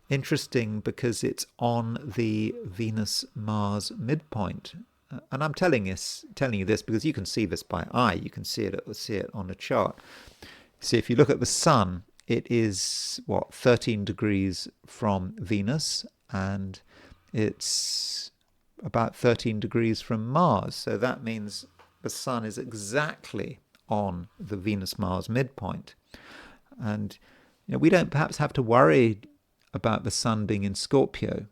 interesting because it's on the Venus-Mars midpoint. And I'm telling you this because you can see this by eye. You can see it on the chart. See, if you look at the sun, it is 13 degrees from Venus, and it's about 13 degrees from Mars. So that means the sun is exactly on the Venus-Mars midpoint. And we don't perhaps have to worry about the sun being in Scorpio.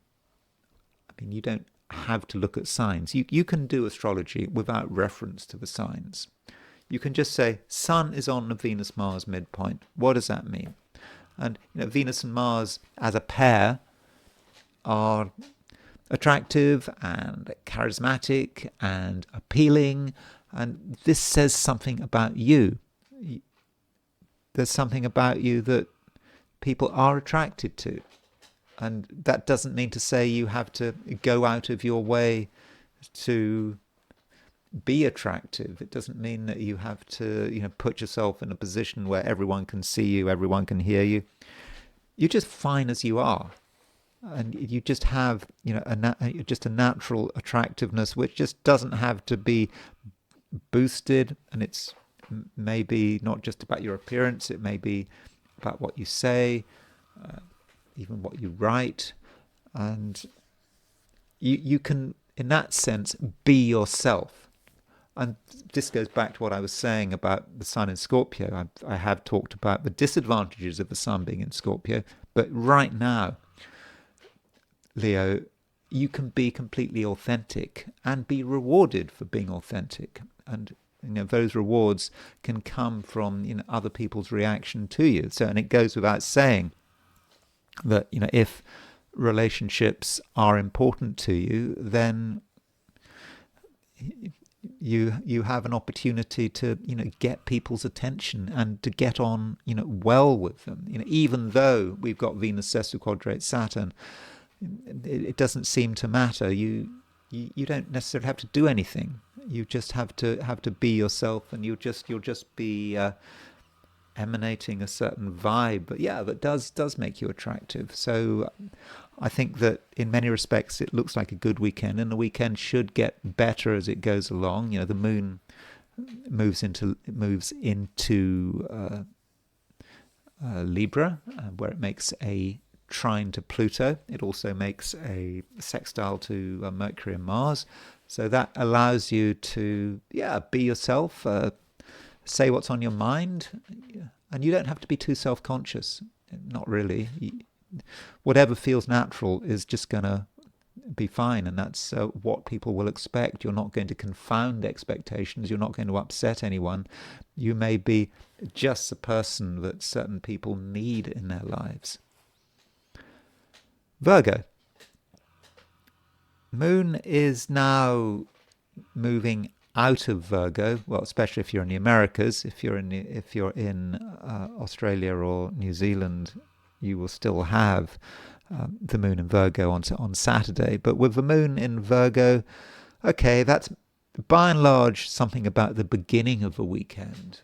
I mean, you don't have to look at signs. You can do astrology without reference to the signs. You can just say, Sun is on the Venus-Mars midpoint. What does that mean? And Venus and Mars as a pair are attractive and charismatic and appealing, and this says something about you. There's something about you that people are attracted to. And that doesn't mean to say you have to go out of your way to be attractive. It doesn't mean that you have to, put yourself in a position where everyone can see you, everyone can hear you. You're just fine as you are. And you just have, just a natural attractiveness, which just doesn't have to be boosted. And it's maybe not just about your appearance. It may be about what you say, even what you write. And you can, in that sense, be yourself. And this goes back to what I was saying about the sun in Scorpio. I have talked about the disadvantages of the sun being in Scorpio. But right now, Leo, you can be completely authentic and be rewarded for being authentic. And those rewards can come from other people's reaction to you. So, and it goes without saying that if relationships are important to you, then you have an opportunity to get people's attention and to get on well with them. Even though we've got Venus sesquiquadrate Saturn, it doesn't seem to matter. You don't necessarily have to do anything. You just have to be yourself, and you'll just be emanating a certain vibe. But yeah, that does make you attractive. So I think that in many respects it looks like a good weekend, and the weekend should get better as it goes along. The moon moves into Libra, where it makes a trine to Pluto. It also makes a sextile to Mercury and Mars. So that allows you to, be yourself, say what's on your mind, and you don't have to be too self-conscious. Not really. Whatever feels natural is just going to be fine, and that's what people will expect. You're not going to confound expectations. You're not going to upset anyone. You may be just the person that certain people need in their lives. Virgo. Moon is now moving out of Virgo. Well, especially if you're in the Americas. If you're in Australia or New Zealand, you will still have the moon in Virgo on Saturday. But with the moon in Virgo, okay, that's by and large something about the beginning of a weekend.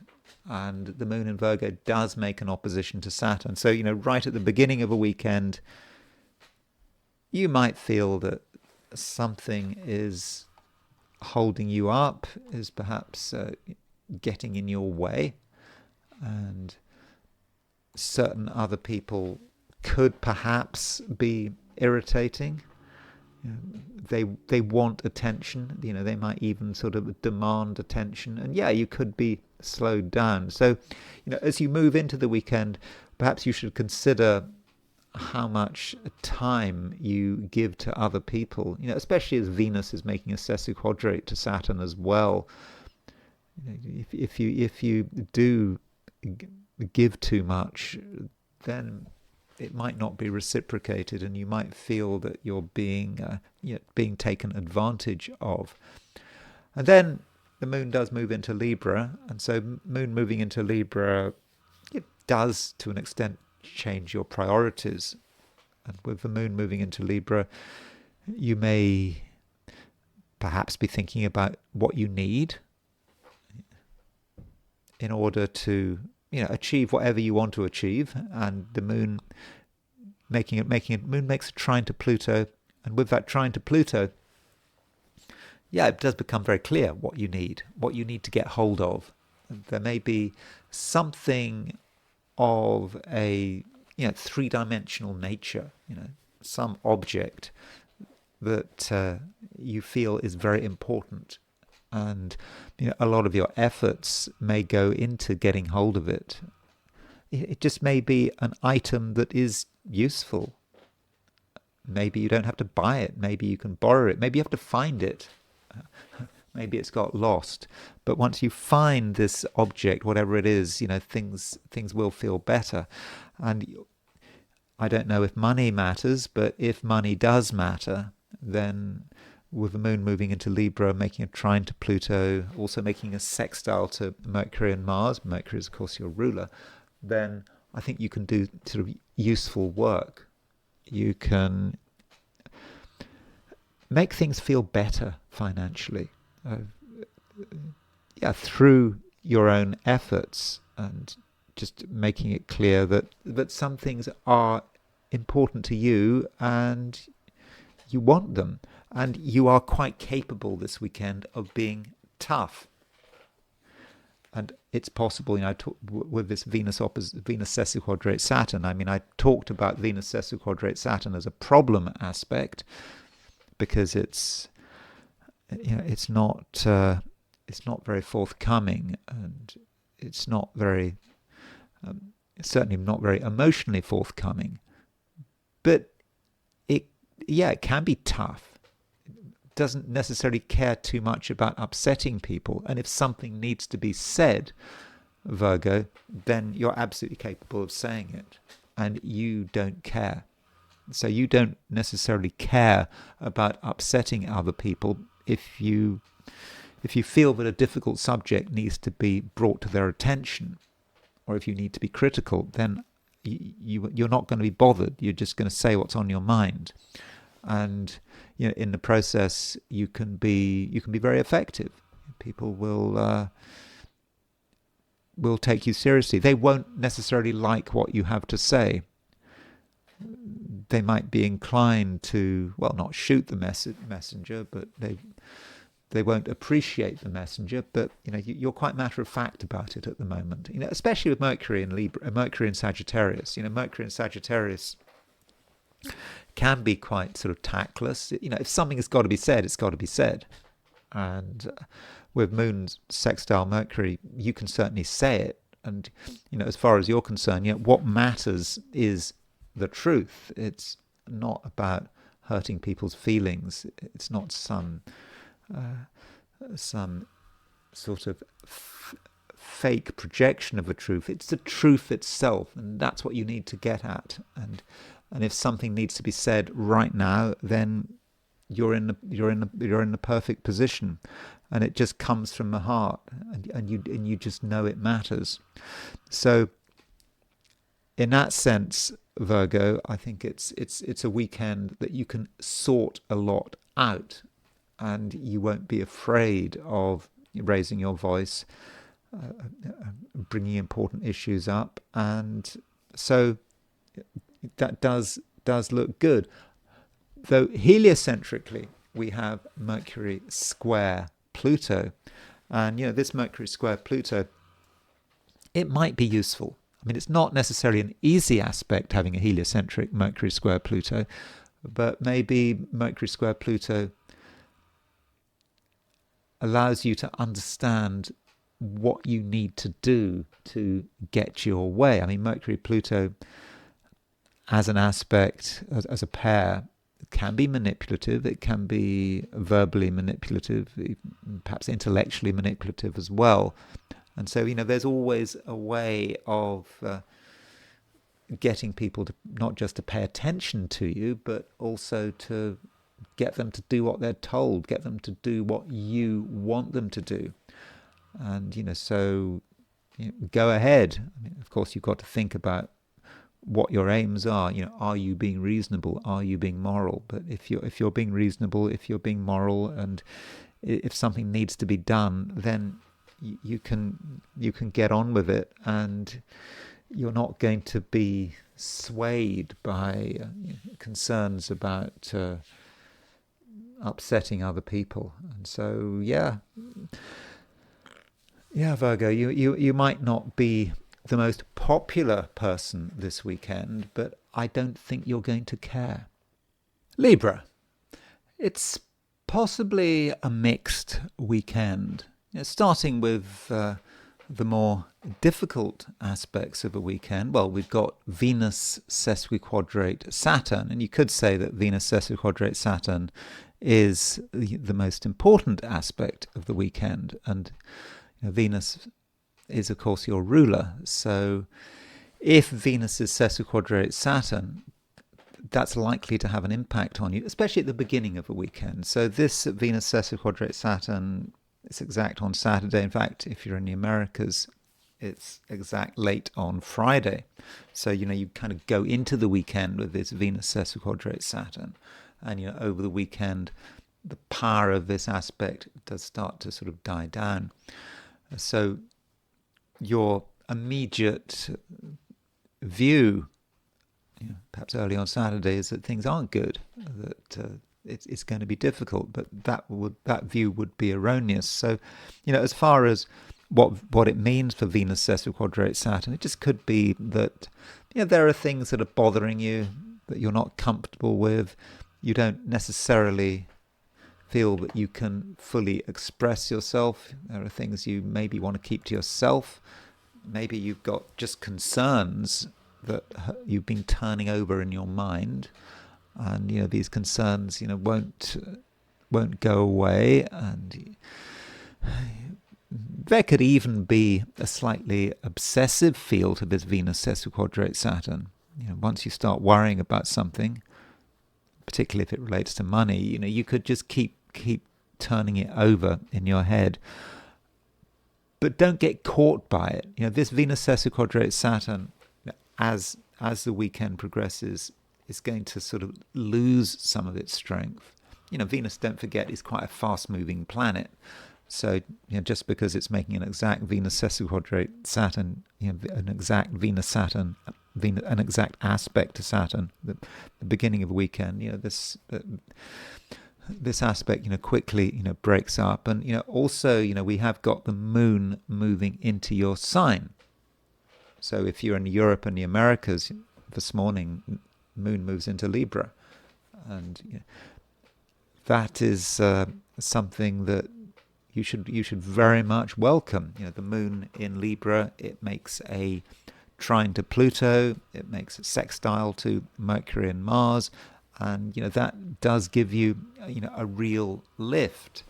And the moon in Virgo does make an opposition to Saturn. So, right at the beginning of a weekend, you might feel that something is holding you up, is perhaps getting in your way, and certain other people could perhaps be irritating. They want attention. They might even sort of demand attention, and you could be slowed down. So, as you move into the weekend, perhaps you should consider how much time you give to other people, especially as Venus is making a sesquiquadrate to Saturn as well. If you do give too much, then it might not be reciprocated, and you might feel that you're being taken advantage of. And then the moon does move into Libra, and so moon moving into Libra, it does to an extent change your priorities. And with the moon moving into Libra, you may perhaps be thinking about what you need in order to achieve whatever you want to achieve. And the moon moon makes a trine to Pluto, and with that trine to Pluto, it does become very clear what you need to get hold of. There may be something of a three-dimensional nature, some object that you feel is very important, and a lot of your efforts may go into getting hold of it. It just may be an item that is useful. maybe you don't have to buy it. Maybe you can borrow it. Maybe you have to find it. Maybe it's got lost. But once you find this object, whatever it is, things will feel better. And I don't know if money matters, but if money does matter, then with the moon moving into Libra, making a trine to Pluto, also making a sextile to Mercury and Mars, Mercury is of course your ruler, then I think you can do sort of useful work. You can make things feel better financially. Through your own efforts, and just making it clear that some things are important to you and you want them, and you are quite capable this weekend of being tough. And it's possible, with this Venus sesquiquadrate Saturn. I talked about Venus sesquiquadrate Saturn as a problem aspect because it's not very forthcoming, and it's not very certainly not very emotionally forthcoming. But it can be tough. It doesn't necessarily care too much about upsetting people. And if something needs to be said, Virgo, then you're absolutely capable of saying it, and you don't care. So you don't necessarily care about upsetting other people. If you feel that a difficult subject needs to be brought to their attention, or if you need to be critical, then you're not going to be bothered. You're just going to say what's on your mind, and in the process you can be very effective. People will take you seriously. They won't necessarily like what you have to say. They might be inclined to, not shoot the messenger, but they won't appreciate the messenger. But you're quite matter of fact about it at the moment. Especially with Mercury in Libra, Mercury in Sagittarius. Mercury in Sagittarius can be quite sort of tactless. If something has got to be said, it's got to be said. And with Moon's sextile Mercury, you can certainly say it. And as far as you're concerned, what matters is the truth. It's not about hurting people's feelings. It's not some sort of fake projection of the truth. It's the truth itself, and that's what you need to get at. And if something needs to be said right now, then you're in the perfect position, and it just comes from the heart, and you just know it matters. So in that sense, Virgo, I think it's a weekend that you can sort a lot out, and you won't be afraid of raising your voice, bringing important issues up, and so that does look good. Though heliocentrically, we have Mercury square Pluto, and this Mercury square Pluto, it might be useful. It's not necessarily an easy aspect having a heliocentric Mercury square Pluto, but maybe Mercury square Pluto allows you to understand what you need to do to get your way. Mercury Pluto as an aspect, as a pair, can be manipulative. It can be verbally manipulative, perhaps intellectually manipulative as well. And so, there's always a way of getting people to not just to pay attention to you, but also to get them to do what they're told, get them to do what you want them to do. And, so go ahead. Of course, you've got to think about what your aims are. Are you being reasonable? Are you being moral? But if you're being reasonable, if you're being moral, and if something needs to be done, then you can get on with it, and you're not going to be swayed by concerns about upsetting other people. And so Virgo, you might not be the most popular person this weekend, but I don't think you're going to care. Libra, it's possibly a mixed weekend. Starting with the more difficult aspects of a weekend, well, we've got Venus sesquiquadrate Saturn, and you could say that Venus sesquiquadrate Saturn is the most important aspect of the weekend. And Venus is, of course, your ruler. So if Venus is sesquiquadrate Saturn, that's likely to have an impact on you, especially at the beginning of a weekend. So this Venus sesquiquadrate Saturn, it's exact on Saturday. In fact, if you're in the Americas, it's exact late on Friday. So, you kind of go into the weekend with this Venus sesquiquadrate Saturn. And, over the weekend, the power of this aspect does start to sort of die down. So your immediate view, perhaps early on Saturday, is that things aren't good, that it's going to be difficult, but that view would be erroneous. So, as far as what it means for Venus sesquiquadrate Saturn, it just could be that there are things that are bothering you that you're not comfortable with. You don't necessarily feel that you can fully express yourself. There are things you maybe want to keep to yourself. Maybe you've got just concerns that you've been turning over in your mind, and these concerns won't go away, and there could even be a slightly obsessive feel to this Venus sesquiquadrate Saturn. Once you start worrying about something, particularly if it relates to money, you could just keep turning it over in your head. But don't get caught by it. This Venus sesquiquadrate Saturn, as the weekend progresses, is going to sort of lose some of its strength. Venus, don't forget, is quite a fast-moving planet. So, just because it's making an exact Venus sesquiquadrate Saturn, an exact Venus Saturn, an exact aspect to Saturn, the beginning of a weekend, this aspect, quickly, breaks up. And, also, we have got the moon moving into your sign. So if you're in Europe and the Americas, this morning, moon moves into Libra. And that is something that you should very much welcome. The moon in Libra, it makes a trine to Pluto, it makes a sextile to Mercury and Mars, and that does give you a real lift.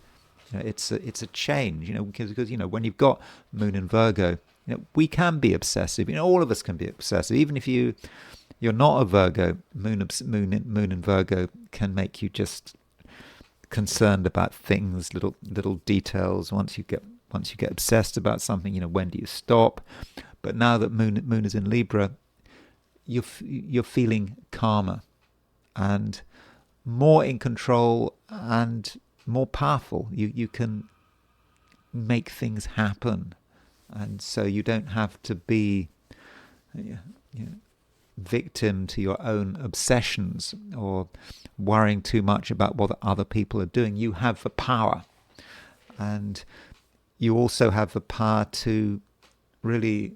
It's a change. Because when you've got moon in Virgo, we can be obsessive. All of us can be obsessive, even if you're not a Virgo. Moon in Virgo can make you just concerned about things, little details. Once you get obsessed about something, when do you stop? But now that moon is in Libra, you're feeling calmer and more in control and more powerful. You can make things happen, and so you don't have to be victim to your own obsessions or worrying too much about what other people are doing. You have the power, and you also have the power to really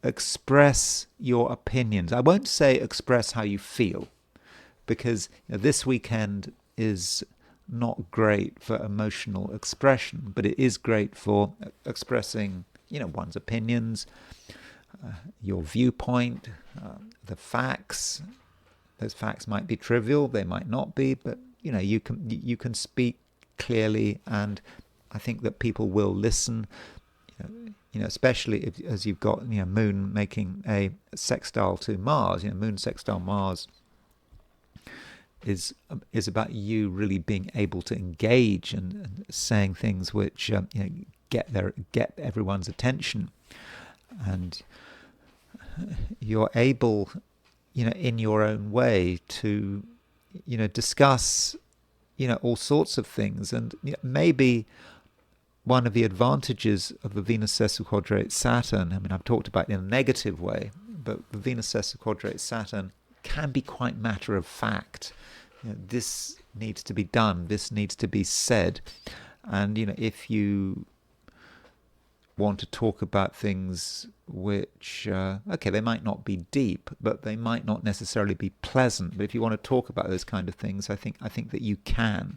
express your opinions. I won't say express how you feel, because this weekend is not great for emotional expression, but it is great for expressing one's opinions, your viewpoint, the facts. Those facts might be trivial, they might not be, but you can speak clearly, and I think that people will listen. Especially as you've got moon making a sextile to Mars. Moon sextile Mars is about you really being able to engage and saying things which get everyone's attention, and you're able in your own way to discuss all sorts of things. And maybe one of the advantages of the Venus sesquiquadrate Saturn, I've talked about it in a negative way, but the Venus sesquiquadrate Saturn can be quite matter of fact. This needs to be done, this needs to be said. And if you want to talk about things which they might not be deep, but they might not necessarily be pleasant, but if you want to talk about those kind of things, I think that you can.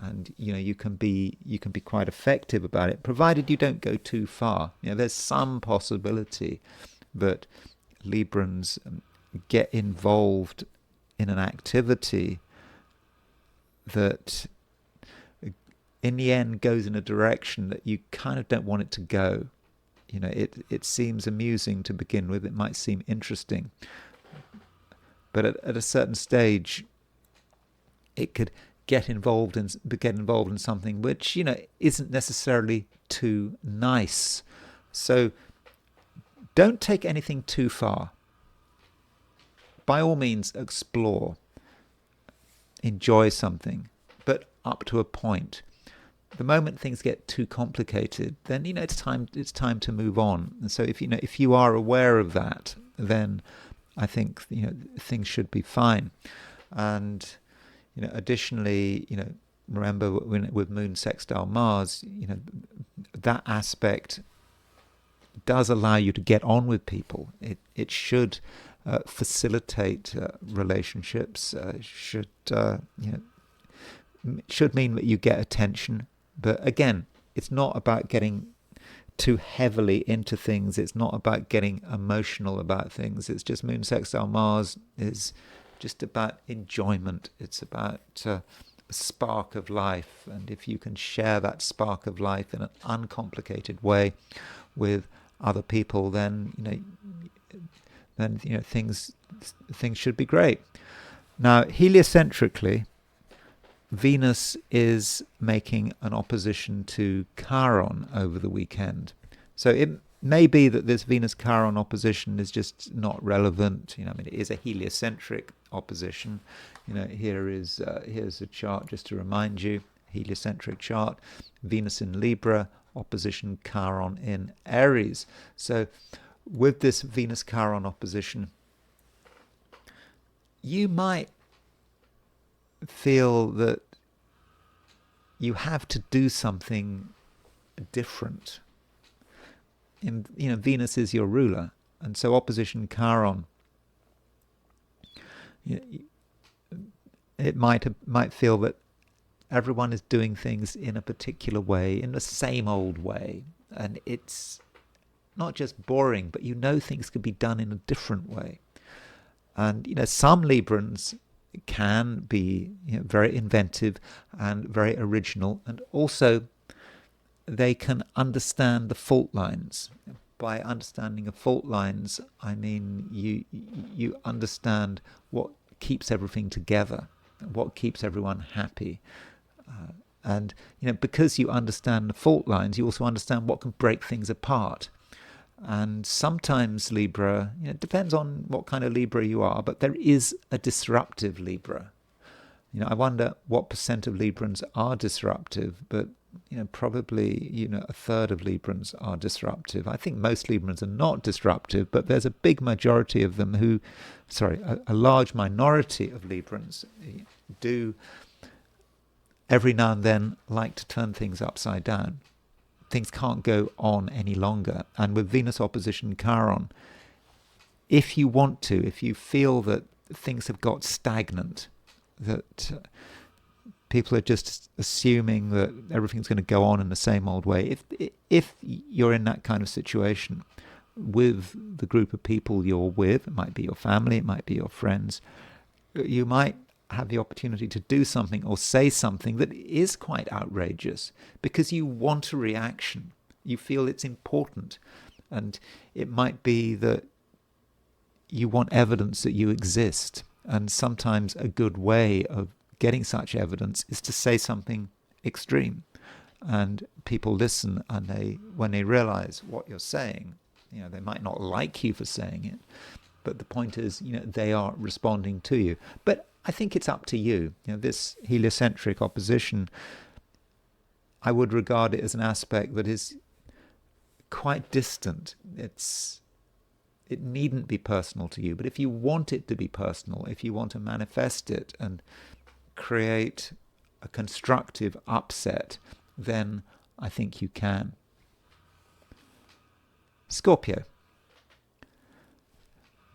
and you can be quite effective about it, provided you don't go too far. There's some possibility that Librans get involved in an activity that in the end goes in a direction that you kind of don't want it to go. It seems amusing to begin with, it might seem interesting, but at a certain stage it could get involved in something which isn't necessarily too nice. So don't take anything too far. By all means, explore, enjoy something, but up to a point. The moment things get too complicated, then it's time to move on. And so if you are aware of that, then I think things should be fine. And additionally, remember with Moon sextile Mars, that aspect does allow you to get on with people. It should facilitate relationships. Should mean that you get attention. But again, it's not about getting too heavily into things. It's not about getting emotional about things. It's just Moon sextile Mars is just about enjoyment. It's about a spark of life. And if you can share that spark of life in an uncomplicated way with other people, then things should be great. Now, heliocentrically, Venus is making an opposition to Chiron over the weekend. So it may be that this Venus-Chiron opposition is just not relevant. It is a heliocentric opposition. Here's a chart just to remind you. Heliocentric chart. Venus in Libra, opposition Chiron in Aries. So with this Venus-Chiron opposition, you might feel that you have to do something different. Venus is your ruler, and so opposition Chiron, it might feel that everyone is doing things in a particular way, in the same old way, and it's not just boring, but things could be done in a different way. And some Librans can be very inventive and very original, and also they can understand the fault lines. By understanding of fault lines, I mean you understand what keeps everything together, what keeps everyone happy. And because you understand the fault lines, you also understand what can break things apart. And sometimes Libra, it depends on what kind of Libra you are, but there is a disruptive Libra. I wonder what percent of Librans are disruptive, but probably a third of Librans are disruptive. I think most Librans are not disruptive, but there's a big majority of them a large minority of Librans do every now and then like to turn things upside down. Things can't go on any longer. And with Venus opposition Chiron, if you want to, if you feel that things have got stagnant, that people are just assuming that everything's going to go on in the same old way, if you're in that kind of situation with the group of people you're with, it might be your family, it might be your friends, you might have the opportunity to do something or say something that is quite outrageous because you want a reaction. You feel it's important. And it might be that you want evidence that you exist. And sometimes a good way of getting such evidence is to say something extreme. And people listen, and when they realize what you're saying, they might not like you for saying it, but the point is, they are responding to you. But I think it's up to you. This heliocentric opposition, I would regard it as an aspect that is quite distant. It needn't be personal to you, but if you want it to be personal, if you want to manifest it and create a constructive upset, then I think you can. Scorpio.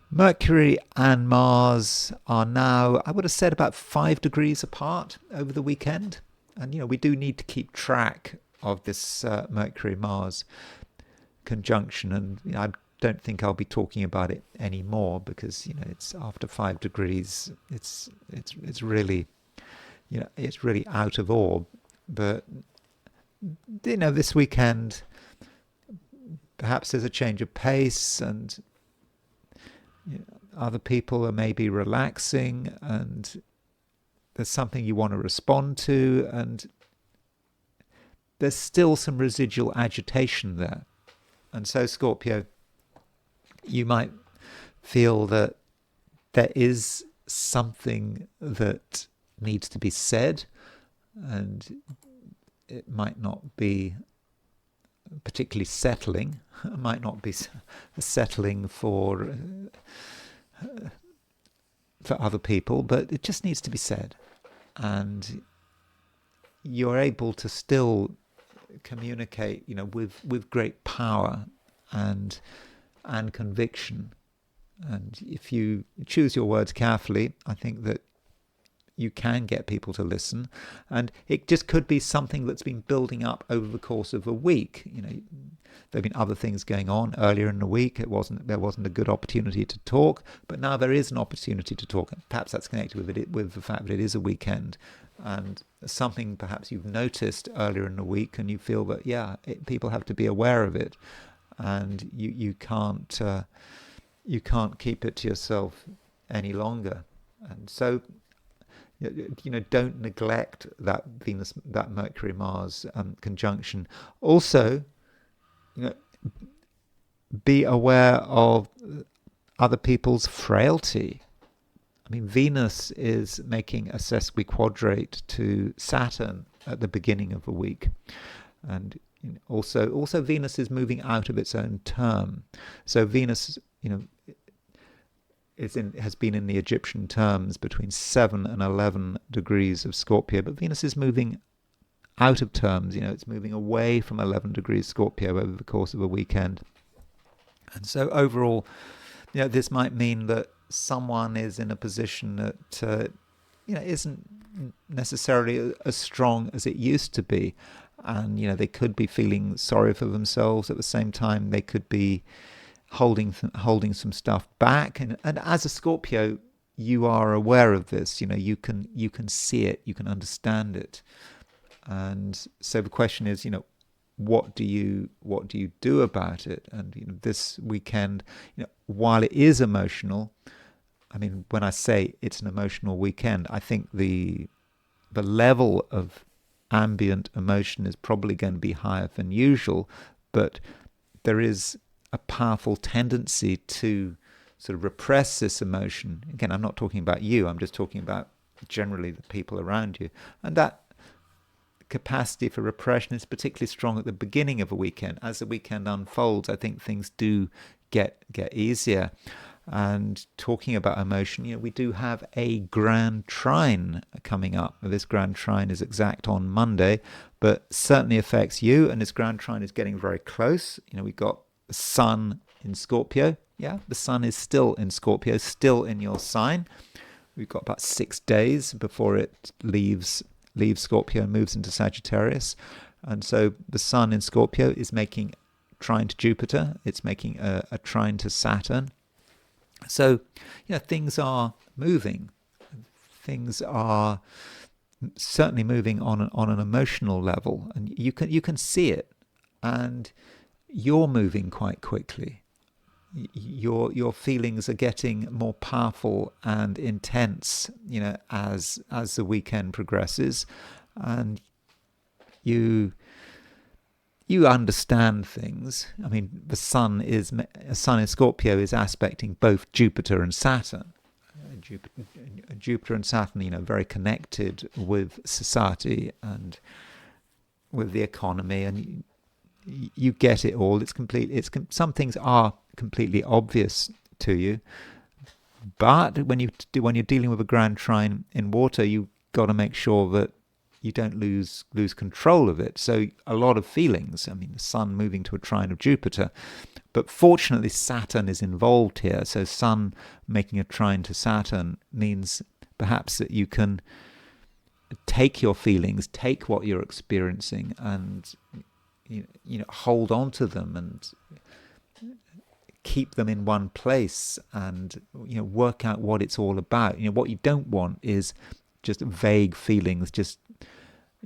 Mercury and Mars are now, I would have said, about 5 degrees apart over the weekend. And we do need to keep track of this Mercury-Mars conjunction, and I don't think I'll be talking about it anymore, because it's after 5 degrees. It's really it's really out of orb. But this weekend perhaps there's a change of pace, and other people are maybe relaxing, and there's something you want to respond to, and there's still some residual agitation there. And so, Scorpio, you might feel that there is something that needs to be said, and it might not be particularly settling. It might not be settling for other people, but it just needs to be said. And you're able to still communicate, with great power and conviction. And if you choose your words carefully, I think that you can get people to listen. And it just could be something that's been building up over the course of a week. There have been other things going on earlier in the week. There wasn't a good opportunity to talk, but now there is an opportunity to talk. Perhaps that's connected with the fact that it is a weekend, and something perhaps you've noticed earlier in the week, and you feel that people have to be aware of it, and you can't keep it to yourself any longer. And so don't neglect that Mercury-Mars conjunction. Also, be aware of other people's frailty. I mean, Venus is making a sesquiquadrate to Saturn at the beginning of the week, and also Venus is moving out of its own term. So Venus, has been in the Egyptian terms between 7 and 11 degrees of Scorpio, but Venus is moving out of terms. It's moving away from 11 degrees Scorpio over the course of a weekend. And so overall, this might mean that someone is in a position that isn't necessarily as strong as it used to be, and they could be feeling sorry for themselves. At the same time, they could be holding some stuff back, and as a Scorpio, you are aware of this. You can see it, you can understand it, and so the question is, what do you do about it? And this weekend, while it is emotional, I mean, when I say it's an emotional weekend, I think the level of ambient emotion is probably going to be higher than usual, but there is a powerful tendency to sort of repress this emotion. Again, I'm not talking about you, I'm just talking about generally the people around you. And that capacity for repression is particularly strong at the beginning of a weekend. As the weekend unfolds, I think things do get easier. And talking about emotion, we do have a grand trine coming up. This grand trine is exact on Monday, but certainly affects you, and this grand trine is getting very close. We've got the Sun in Scorpio. Yeah, the Sun is still in Scorpio, still in your sign. We've got about 6 days before it leaves Scorpio and moves into Sagittarius. And so the Sun in Scorpio is making trine to Jupiter. It's making a trine to Saturn. So, things are moving. Things are certainly moving on an emotional level, and you can see it. And you're moving quite quickly. Your feelings are getting more powerful and intense, as the weekend progresses, and you understand things. I mean, the Sun in Scorpio is aspecting both Jupiter and Saturn. Jupiter and Saturn, very connected with society and with the economy, and you get it all. Some things are completely obvious to you, but when you're dealing with a grand trine in water, you've got to make sure that you don't lose control of it. So a lot of feelings. I mean, the Sun moving to a trine of Jupiter, but fortunately Saturn is involved here. So Sun making a trine to Saturn means perhaps that you can take your feelings, take what you're experiencing, and hold on to them and keep them in one place, and work out what it's all about. What you don't want is just vague feelings, just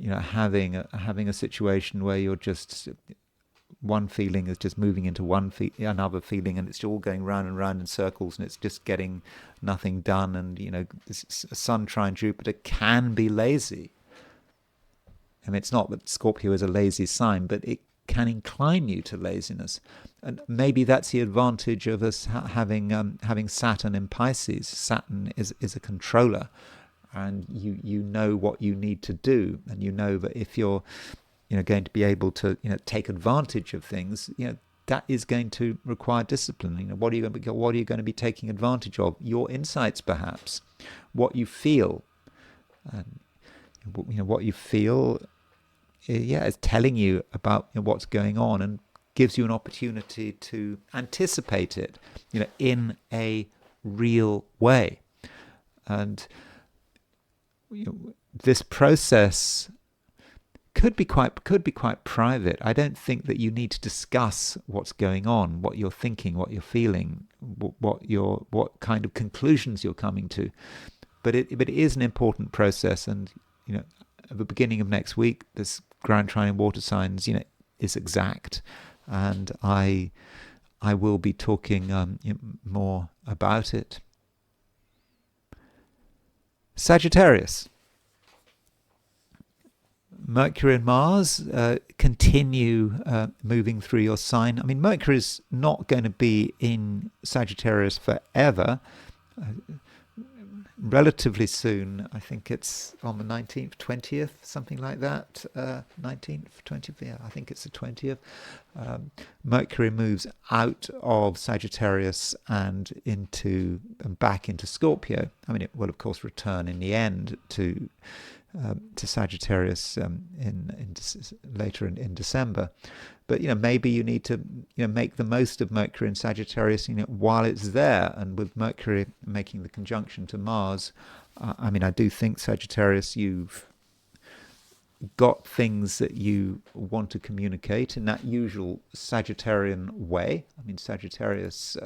having a situation where you're just, one feeling is just moving into another feeling, and it's all going round and round in circles, and it's just getting nothing done. And Sun trine Jupiter can be lazy. I mean, it's not that Scorpio is a lazy sign, but it can incline you to laziness. And maybe that's the advantage of us having Saturn in Pisces. Saturn is a controller, and you know what you need to do, and you know that if you're going to be able to take advantage of things, that is going to require discipline. What are you going to be taking advantage of? Your insights, perhaps, what you feel, and what you feel, is telling you about what's going on, and gives you an opportunity to anticipate it, in a real way. And this process could be quite private. I don't think that you need to discuss what's going on, what you're thinking, what you're feeling, what kind of conclusions you're coming to. But it is an important process, and at the beginning of next week, this grand trine in water signs, is exact, and I will be talking more about it. Sagittarius. Mercury and Mars continue moving through your sign. I mean, Mercury is not going to be in Sagittarius forever. Relatively soon, I think it's on the 19th, 20th, something like that. 19th, 20th, yeah, I think it's the 20th. Mercury moves out of Sagittarius and back into Scorpio. I mean, it will of course return in the end to Sagittarius later in December. But maybe you need to make the most of Mercury in Sagittarius while it's there. And with Mercury making the conjunction to Mars, I mean, I do think Sagittarius, you've got things that you want to communicate in that usual Sagittarian way. I mean, Sagittarius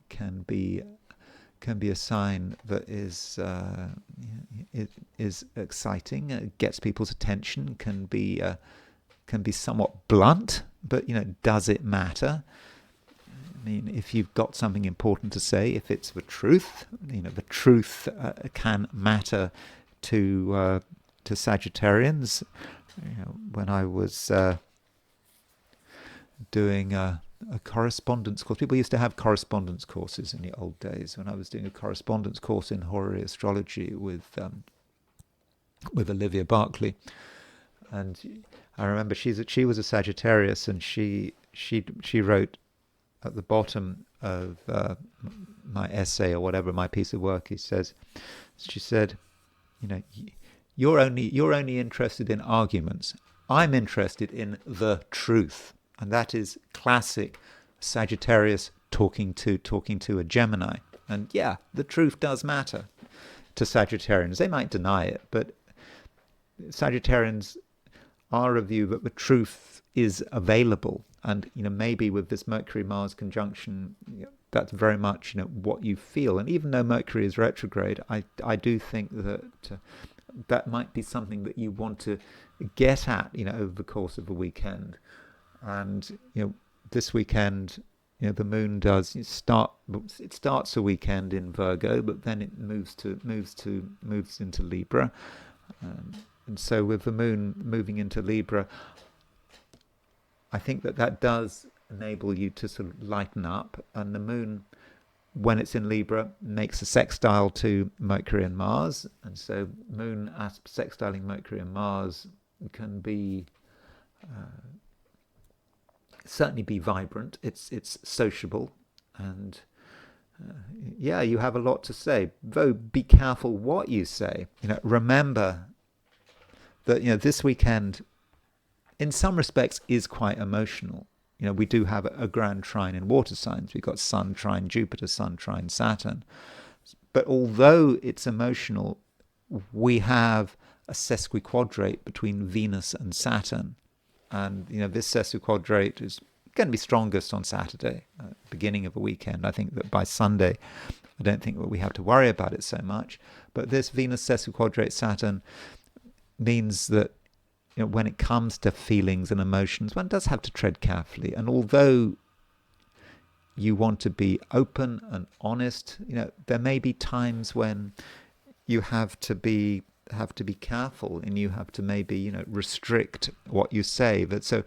can be a sign that is exciting, gets people's attention, can be somewhat blunt, but does it matter? I mean, if you've got something important to say, if it's the truth, the truth can matter to Sagittarians. When I was doing a correspondence course. People used to have correspondence courses in the old days. When I was doing a correspondence course in horary astrology with Olivia Barclay, and I remember she was a Sagittarius, and she wrote at the bottom of my essay or whatever, my piece of work, she said, you're only interested in arguments. I'm interested in the truth. And that is classic Sagittarius talking to a Gemini. And yeah, the truth does matter to Sagittarians. They might deny it, but Sagittarians are of view that the truth is available. And maybe with this Mercury-Mars conjunction, that's very much what you feel. And even though Mercury is retrograde, I do think that that might be something that you want to get at over the course of the weekend. And this weekend, the moon does start. It starts a weekend in Virgo, but then it moves into Libra, and so with the moon moving into Libra, I think that does enable you to sort of lighten up. And the moon, when it's in Libra, makes a sextile to Mercury and Mars, and so moon sextiling Mercury and Mars can be. Certainly be vibrant. It's sociable, and you have a lot to say. Though be careful what you say. Remember that this weekend, in some respects, is quite emotional. We do have a grand trine in water signs. We've got Sun trine Jupiter, Sun trine Saturn. But although it's emotional, we have a sesquiquadrate between Venus and Saturn. And, this sesquiquadrate is going to be strongest on Saturday, beginning of a weekend. I think that by Sunday, I don't think that we have to worry about it so much. But this Venus sesquiquadrate Saturn means that, when it comes to feelings and emotions, one does have to tread carefully. And although you want to be open and honest, there may be times when you have to be careful, and you have to maybe restrict what you say. But so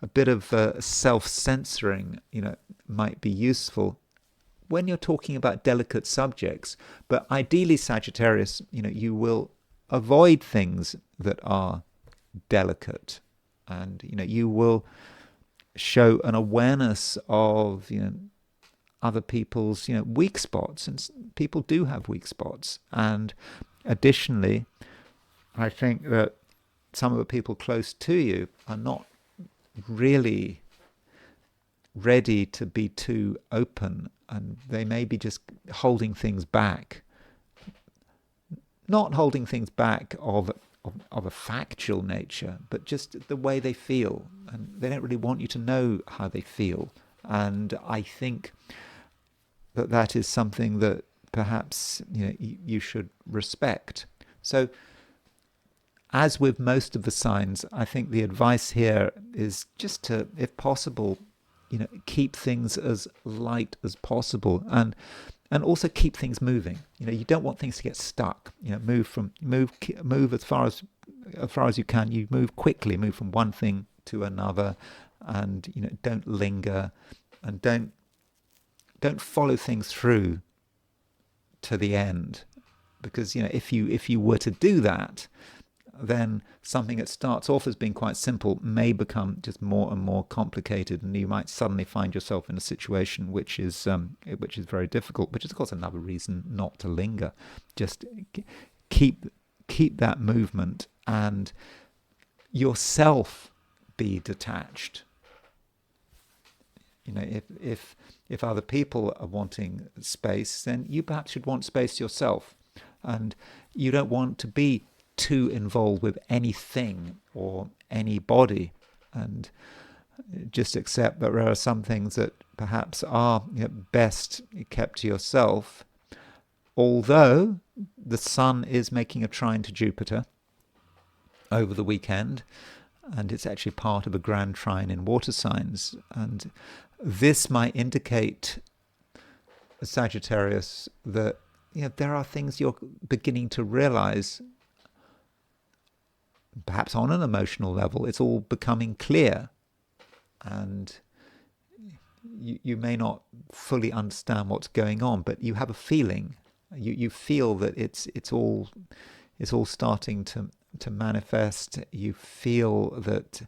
a bit of self-censoring might be useful when you're talking about delicate subjects. But ideally, Sagittarius, you will avoid things that are delicate, and you will show an awareness of other people's weak spots, and people do have weak spots. And additionally, I think that some of the people close to you are not really ready to be too open, and they may be just holding things back. Not holding things back of a factual nature, but just the way they feel, and they don't really want you to know how they feel. And I think that is something that perhaps you should respect. So, as with most of the signs, I think the advice here is just to, if possible, keep things as light as possible, and also keep things moving. You don't want things to get stuck. Move as far as you can. You move quickly, move from one thing to another, and don't linger, and don't follow things through to the end, because if you were to do that, then something that starts off as being quite simple may become just more and more complicated, and you might suddenly find yourself in a situation which is very difficult. Which is, of course, another reason not to linger. Just keep that movement, and yourself be detached. If other people are wanting space, then you perhaps should want space yourself, and you don't want to be too involved with anything or anybody, and just accept that there are some things that perhaps are best kept to yourself. Although the Sun is making a trine to Jupiter over the weekend, and it's actually part of a grand trine in water signs, and this might indicate, Sagittarius, that there are things you're beginning to realize. Perhaps on an emotional level, it's all becoming clear, and you may not fully understand what's going on, but you have a feeling. You feel that it's all starting to manifest. You feel that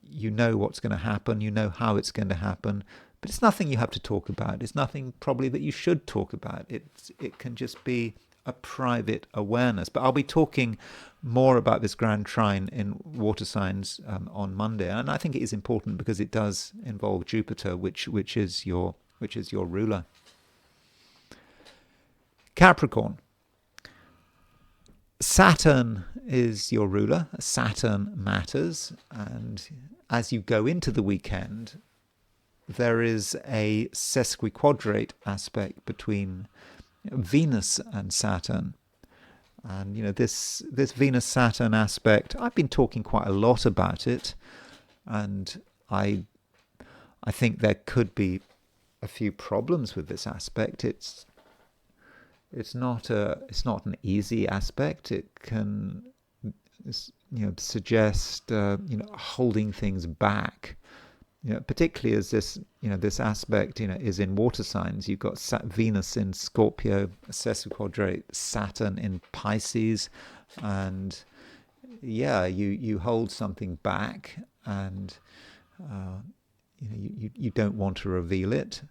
you know what's going to happen. You know how it's going to happen, but it's nothing you have to talk about. It's nothing probably that you should talk about. It can just be a private awareness. But I'll be talking more about this grand trine in water signs on Monday, and I think it is important because it does involve Jupiter, which is your ruler. Capricorn. Saturn is your ruler. Saturn matters, and as you go into the weekend, there is a sesquiquadrate aspect between Venus and Saturn. And this Venus-Saturn aspect, I've been talking quite a lot about it, and I think there could be a few problems with this aspect. It's not an easy aspect. It can suggest holding things back. Particularly as this aspect is in water signs. You've got Venus in Scorpio, sesquiquadrate Saturn in Pisces, and you hold something back, and you don't want to reveal it.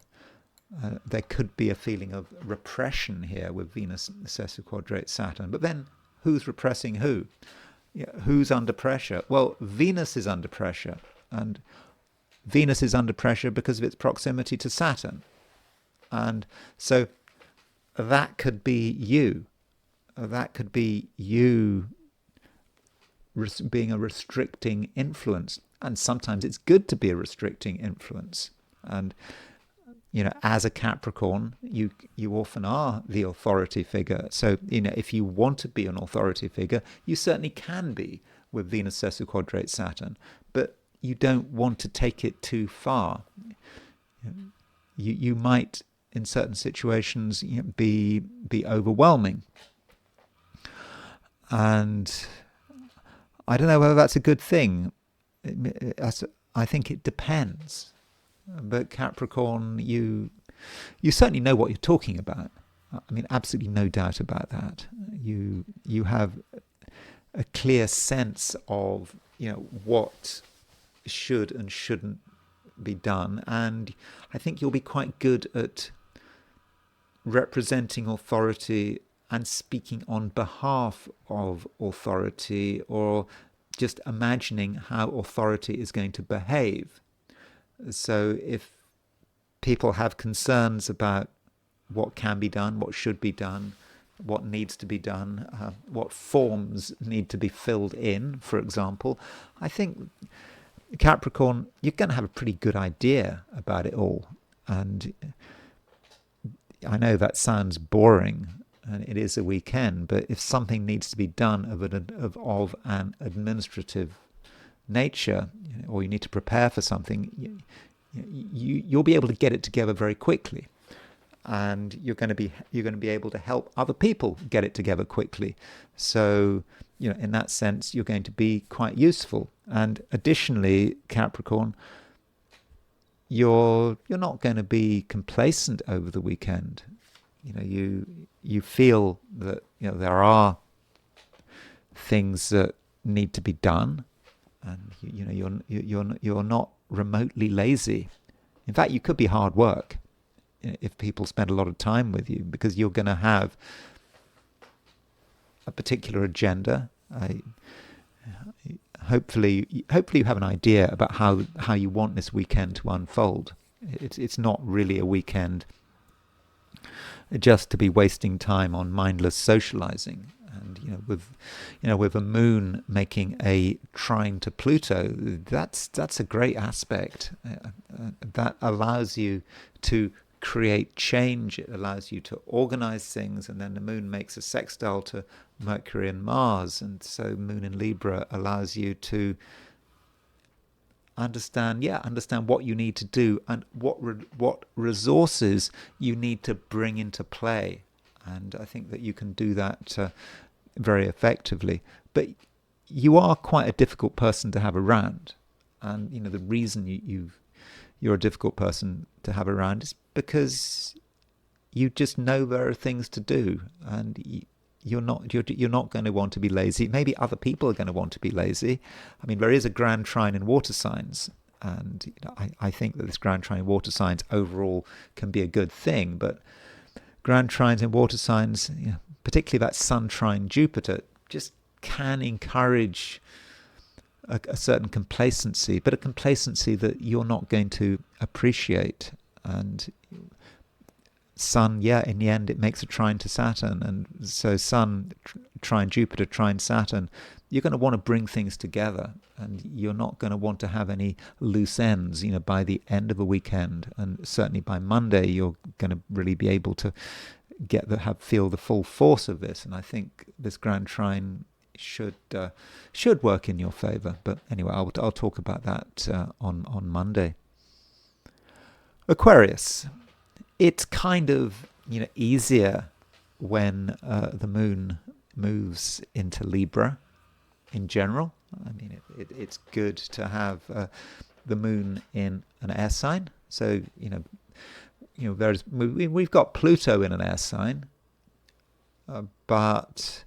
There could be a feeling of repression here with Venus sesquiquadrate Saturn. But then, who's repressing who? Who's under pressure? Well, Venus is under pressure, and Venus is under pressure because of its proximity to Saturn. And so that could be you. that could be you being a restricting influence. And sometimes it's good to be a restricting influence. And, as a Capricorn, you often are the authority figure. So, if you want to be an authority figure, you certainly can be with Venus sesquiquadrate Saturn. But you don't want to take it too far. You might, in certain situations, be overwhelming. And I don't know whether that's a good thing. I think it depends. But Capricorn, you certainly know what you're talking about. I mean, absolutely no doubt about that. You have a clear sense of what should and shouldn't be done, and I think you'll be quite good at representing authority and speaking on behalf of authority, or just imagining how authority is going to behave. So if people have concerns about what can be done, what should be done, what needs to be done, what forms need to be filled in, for example, I think Capricorn, you're going to have a pretty good idea about it all. And I know that sounds boring, and it is a weekend, but if something needs to be done of an administrative nature, or you need to prepare for something, you'll be able to get it together very quickly, and you're going to be able to help other people get it together quickly. So in that sense, you're going to be quite useful. And additionally, Capricorn, you're not going to be complacent over the weekend. You feel that there are things that need to be done, and you're not remotely lazy. In fact, you could be hard work if people spend a lot of time with you, because you're going to have a particular agenda. Hopefully you have an idea about how you want this weekend to unfold. It's not really a weekend just to be wasting time on mindless socializing. And with the moon making a trine to Pluto, that's a great aspect. That allows you to create change. It allows you to organize things, and then the moon makes a sextile to Mercury and Mars, and so moon in Libra allows you to understand what you need to do, and what resources you need to bring into play. And I think that you can do that very effectively. But you are quite a difficult person to have around, and the reason you're a difficult person to have around is because you just know there are things to do, and you're not going to want to be lazy. Maybe other people are going to want to be lazy. I mean, there is a grand trine in water signs, and I think that this grand trine in water signs overall can be a good thing. But grand trines in water signs, particularly that Sun trine Jupiter, just can encourage a certain complacency, but a complacency that you're not going to appreciate. And Sun, in the end, it makes a trine to Saturn, and so Sun trine Jupiter trine Saturn, you're going to want to bring things together, and you're not going to want to have any loose ends. By the end of a weekend, and certainly by Monday, you're going to really be able to feel the full force of this. And I think this grand trine should work in your favor. But anyway, I'll talk about that on Monday. Aquarius. It's kind of easier when the moon moves into Libra in general. I mean, it's good to have the moon in an air sign. So we've got Pluto in an air sign, but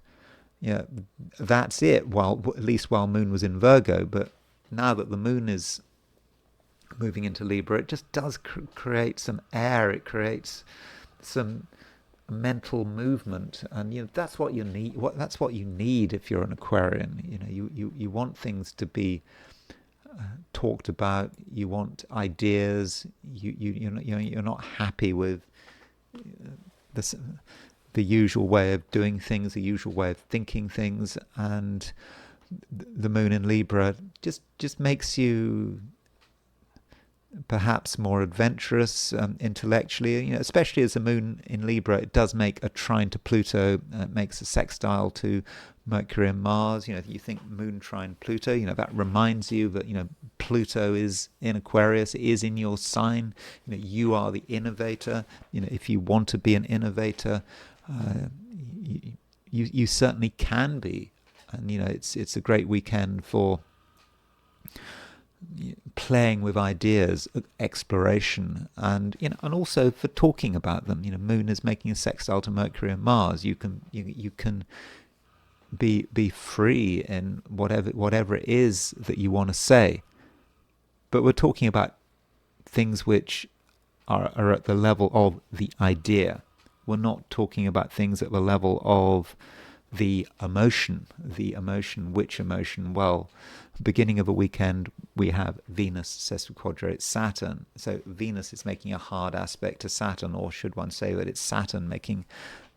that's it. At least while moon was in Virgo, but now that the moon is moving into Libra, it just does create some air. It creates some mental movement, and that's what you need. That's what you need if you're an Aquarian. You want things to be talked about. You want ideas. You're not happy with the usual way of doing things, the usual way of thinking things, and the moon in Libra just makes you perhaps more adventurous intellectually, especially as the moon in Libra, it does make a trine to Pluto, makes a sextile to Mercury and Mars. You think moon trine Pluto, that reminds you that, Pluto is in Aquarius, it is in your sign. You are the innovator. If you want to be an innovator, you certainly can be. And, it's a great weekend for playing with ideas, exploration, and and also for talking about them. Moon is making a sextile to Mercury and Mars. You can be free in whatever it is that you want to say. But we're talking about things which are at the level of the idea. We're not talking about things at the level of the emotion. Which emotion? Well, beginning of a weekend, we have Venus sesquiquadrate Saturn. So Venus is making a hard aspect to Saturn, or should one say that it's Saturn making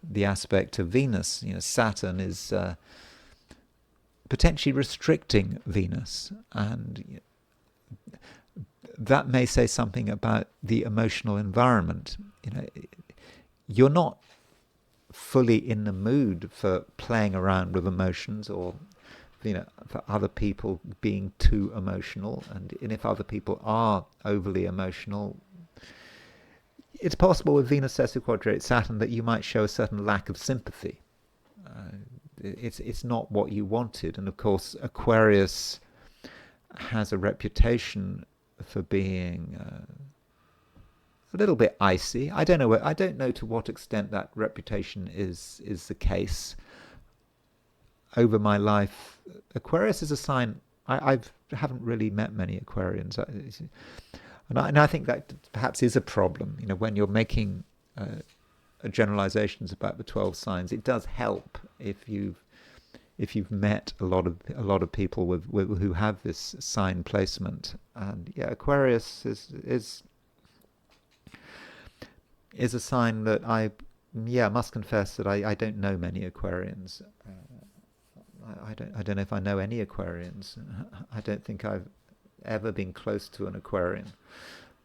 the aspect to Venus? Saturn is potentially restricting Venus, and that may say something about the emotional environment. You're not fully in the mood for playing around with emotions, or for other people being too emotional. And if other people are overly emotional, it's possible with Venus sesquiquadrate Saturn that you might show a certain lack of sympathy. It's not what you wanted. And of course, Aquarius has a reputation for being a little bit icy. I don't know to what extent that reputation is the case. Over my life, Aquarius is a sign. I haven't really met many Aquarians, and I think that perhaps is a problem. When you're making generalizations about the 12 signs, it does help if you've met a lot of people who have this sign placement. And Aquarius is a sign that I must confess that I don't know many Aquarians. I don't know if I know any Aquarians. I don't think I've ever been close to an Aquarian.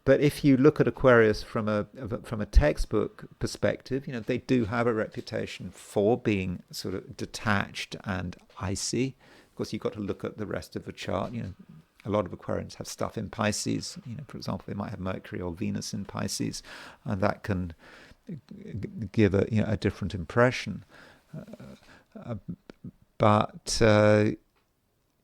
But if you look at Aquarius from a textbook perspective, they do have a reputation for being sort of detached and icy. Of course, you've got to look at the rest of the chart. A lot of Aquarians have stuff in Pisces. For example, they might have Mercury or Venus in Pisces, and that can give a different impression. But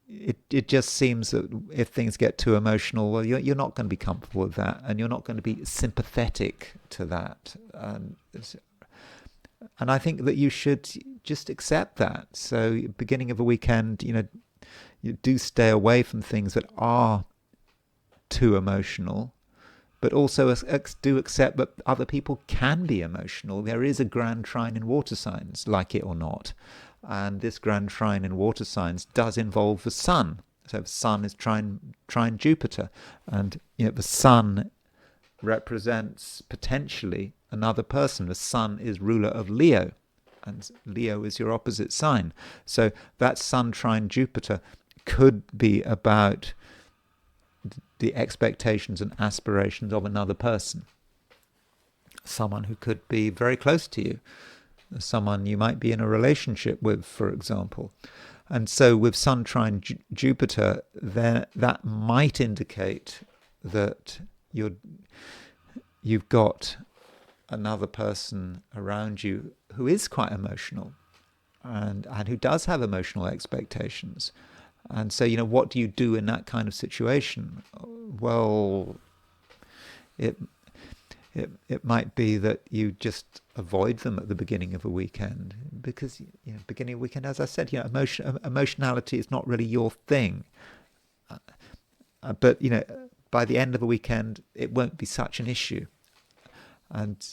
it just seems that if things get too emotional, well, you're not going to be comfortable with that, and you're not going to be sympathetic to that. And I think that you should just accept that. So, beginning of a weekend, you do stay away from things that are too emotional, but also do accept that other people can be emotional. There is a grand trine in water signs, like it or not. And this grand trine in water signs does involve the sun. So the sun is trine Jupiter. And the sun represents potentially another person. The sun is ruler of Leo, and Leo is your opposite sign. So that sun trine Jupiter could be about the expectations and aspirations of another person. Someone who could be very close to you. Someone you might be in a relationship with, for example. And so with Sun trine Jupiter, then that might indicate that you've got another person around you who is quite emotional and who does have emotional expectations. And so, what do you do in that kind of situation? Well, it might be that you just avoid them at the beginning of a weekend, because beginning of a weekend, as I said, emotionality is not really your thing. But by the end of a weekend, it won't be such an issue. And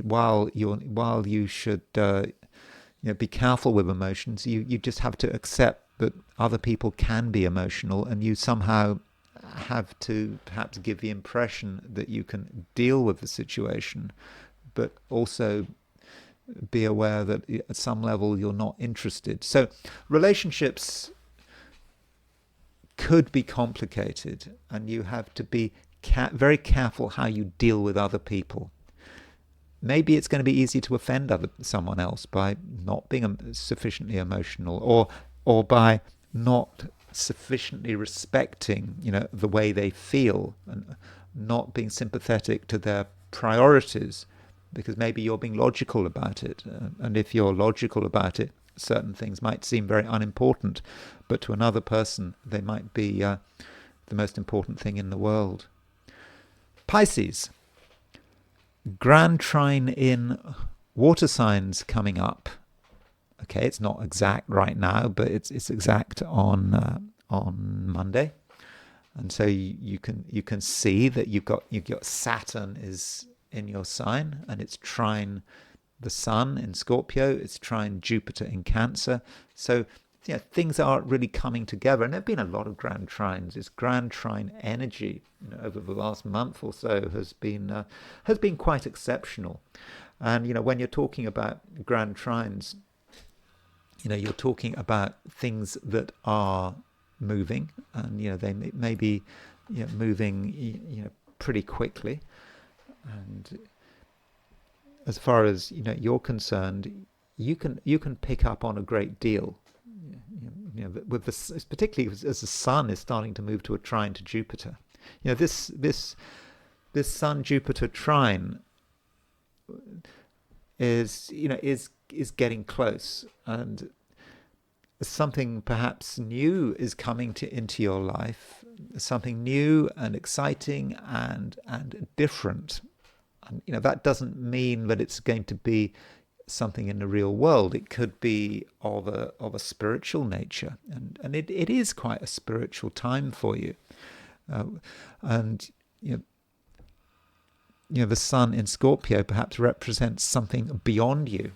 while you should be careful with emotions, you just have to accept that other people can be emotional, and you somehow have to perhaps give the impression that you can deal with the situation, but also be aware that at some level you're not interested. So relationships could be complicated, and you have to be very careful how you deal with other people. Maybe it's going to be easy to offend someone else by not being sufficiently emotional, or by not sufficiently respecting, the way they feel, and not being sympathetic to their priorities, because maybe you're being logical about it. And if you're logical about it, certain things might seem very unimportant, but to another person, they might be the most important thing in the world. Pisces. Grand trine in water signs coming up. Okay, it's not exact right now, but it's exact on Monday, and so you can see that you've got Saturn is in your sign, and it's trine the Sun in Scorpio, it's trine Jupiter in Cancer. So things are really coming together, and there have been a lot of grand trines. This grand trine energy, over the last month or so, has been quite exceptional. And when you're talking about grand trines, you're talking about things that are moving, and they may be moving pretty quickly. And as far as you're concerned, you can pick up on a great deal. With particularly as the Sun is starting to move to a trine to Jupiter. This Sun Jupiter trine is getting close, and something perhaps new is coming into your life, something new and exciting and different. And that doesn't mean that it's going to be something in the real world. It could be of a spiritual nature, and it is quite a spiritual time for you. And the Sun in Scorpio perhaps represents something beyond you,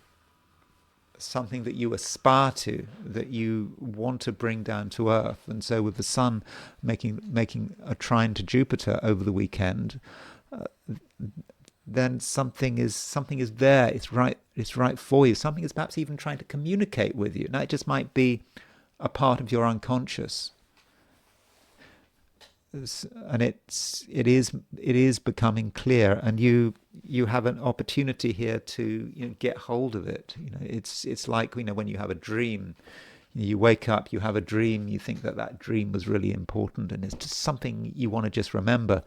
something that you aspire to, that you want to bring down to earth. And so with the Sun making a trine to Jupiter over the weekend, then something is there. It's right for you. Something is perhaps even trying to communicate with you. Now, it just might be a part of your unconscious, and it is becoming clear. And you have an opportunity here to get hold of it. It's like when you have a dream. You wake up, you have a dream, you think that dream was really important, and it's just something you want to just remember.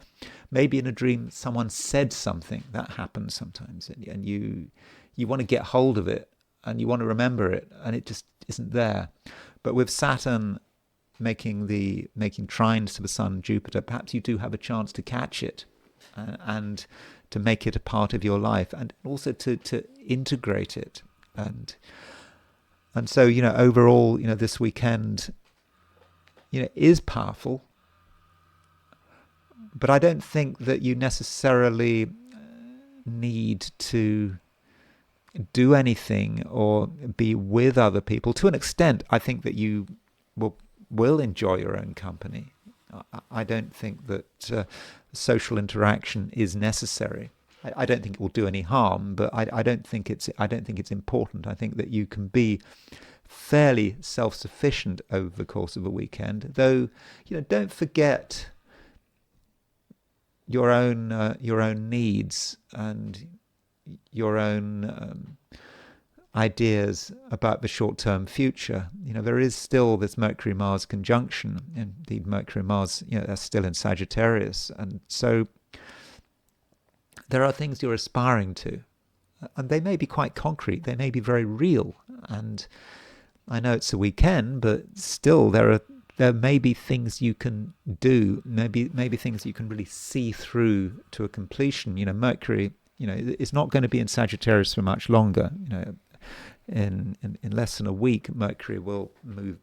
Maybe in a dream someone said something. That happens sometimes, and you want to get hold of it, and you want to remember it, and it just isn't there. But with Saturn making trines to the Sun and Jupiter, perhaps you do have a chance to catch it, and to make it a part of your life, and also to integrate it. And so, overall, this weekend, is powerful. But I don't think that you necessarily need to do anything or be with other people. To an extent, I think that you will enjoy your own company. I don't think that social interaction is necessary. I don't think it will do any harm, but I don't think it's important. I think that you can be fairly self-sufficient over the course of a weekend. Though, don't forget your own needs and your own ideas about the short-term future. There is still this Mercury-Mars conjunction. Indeed, Mercury-Mars, they're still in Sagittarius, and so there are things you're aspiring to, and they may be quite concrete, they may be very real. And I know it's a weekend, but still there may be things you can do, maybe things you can really see through to a completion. Mercury, is not going to be in Sagittarius for much longer. In less than a week, Mercury will move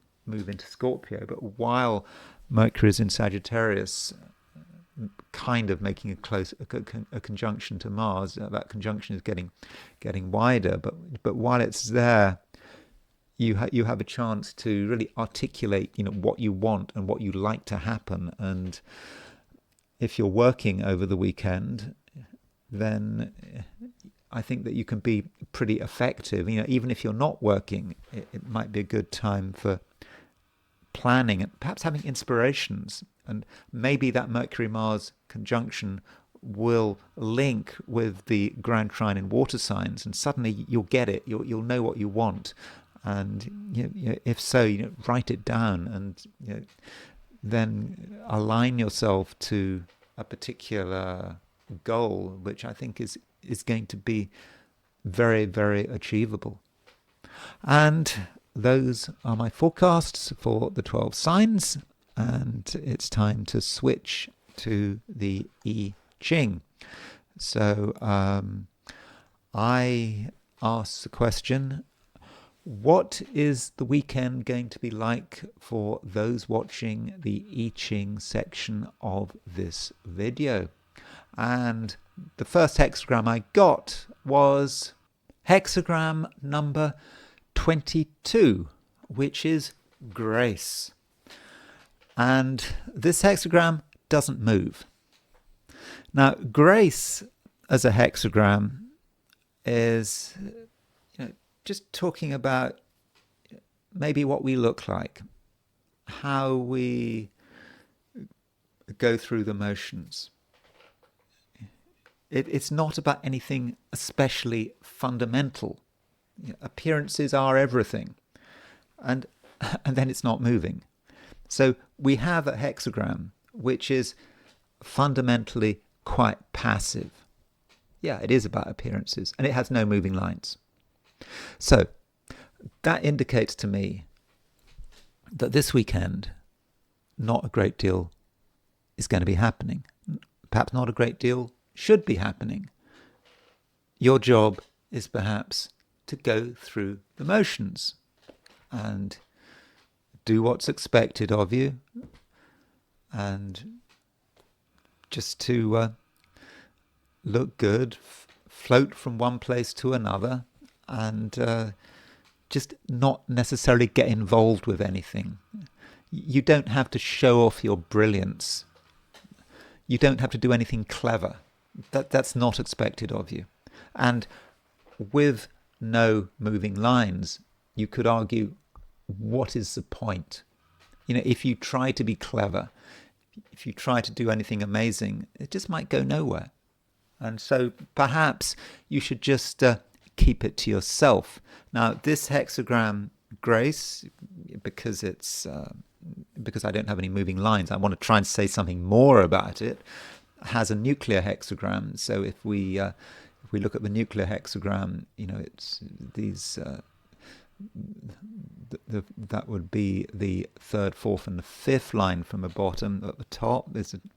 into Scorpio. But while Mercury is in Sagittarius, kind of making a conjunction to Mars, that conjunction is getting wider. But while it's there, you have a chance to really articulate, what you want and what you like to happen. And if you're working over the weekend, then I think that you can be pretty effective. Even if you're not working, it might be a good time for planning and perhaps having inspirations. And maybe that Mercury-Mars conjunction will link with the grand trine in water signs, and suddenly you'll get it. You'll know what you want, and if so, write it down, and then align yourself to a particular goal, which I think is going to be very, very achievable. And those are my forecasts for the 12 signs, and it's time to switch to the I Ching. So I asked the question, what is the weekend going to be like for those watching the I Ching section of this video? And the first hexagram I got was hexagram number 22, which is grace. And this hexagram doesn't move. Now, grace as a hexagram is just talking about maybe what we look like, how we go through the motions. It's not about anything especially fundamental. Appearances are everything, and then it's not moving. So we have a hexagram which is fundamentally quite passive. Yeah, it is about appearances, and it has no moving lines. So that indicates to me that this weekend not a great deal is going to be happening. Perhaps not a great deal should be happening. Your job is perhaps to go through the motions and do what's expected of you, and just to look good, float from one place to another, and just not necessarily get involved with anything. You don't have to show off your brilliance. You don't have to do anything clever. That's not expected of you. And with no moving lines, you could argue, what is the point? If you try to be clever, if you try to do anything amazing, it just might go nowhere. And so perhaps you should just keep it to yourself. Now, this hexagram grace, because I don't have any moving lines, I want to try and say something more about it, has a nuclear hexagram. So if we look at the nuclear hexagram, it's these that would be the third, fourth, and the fifth line from the bottom. At the top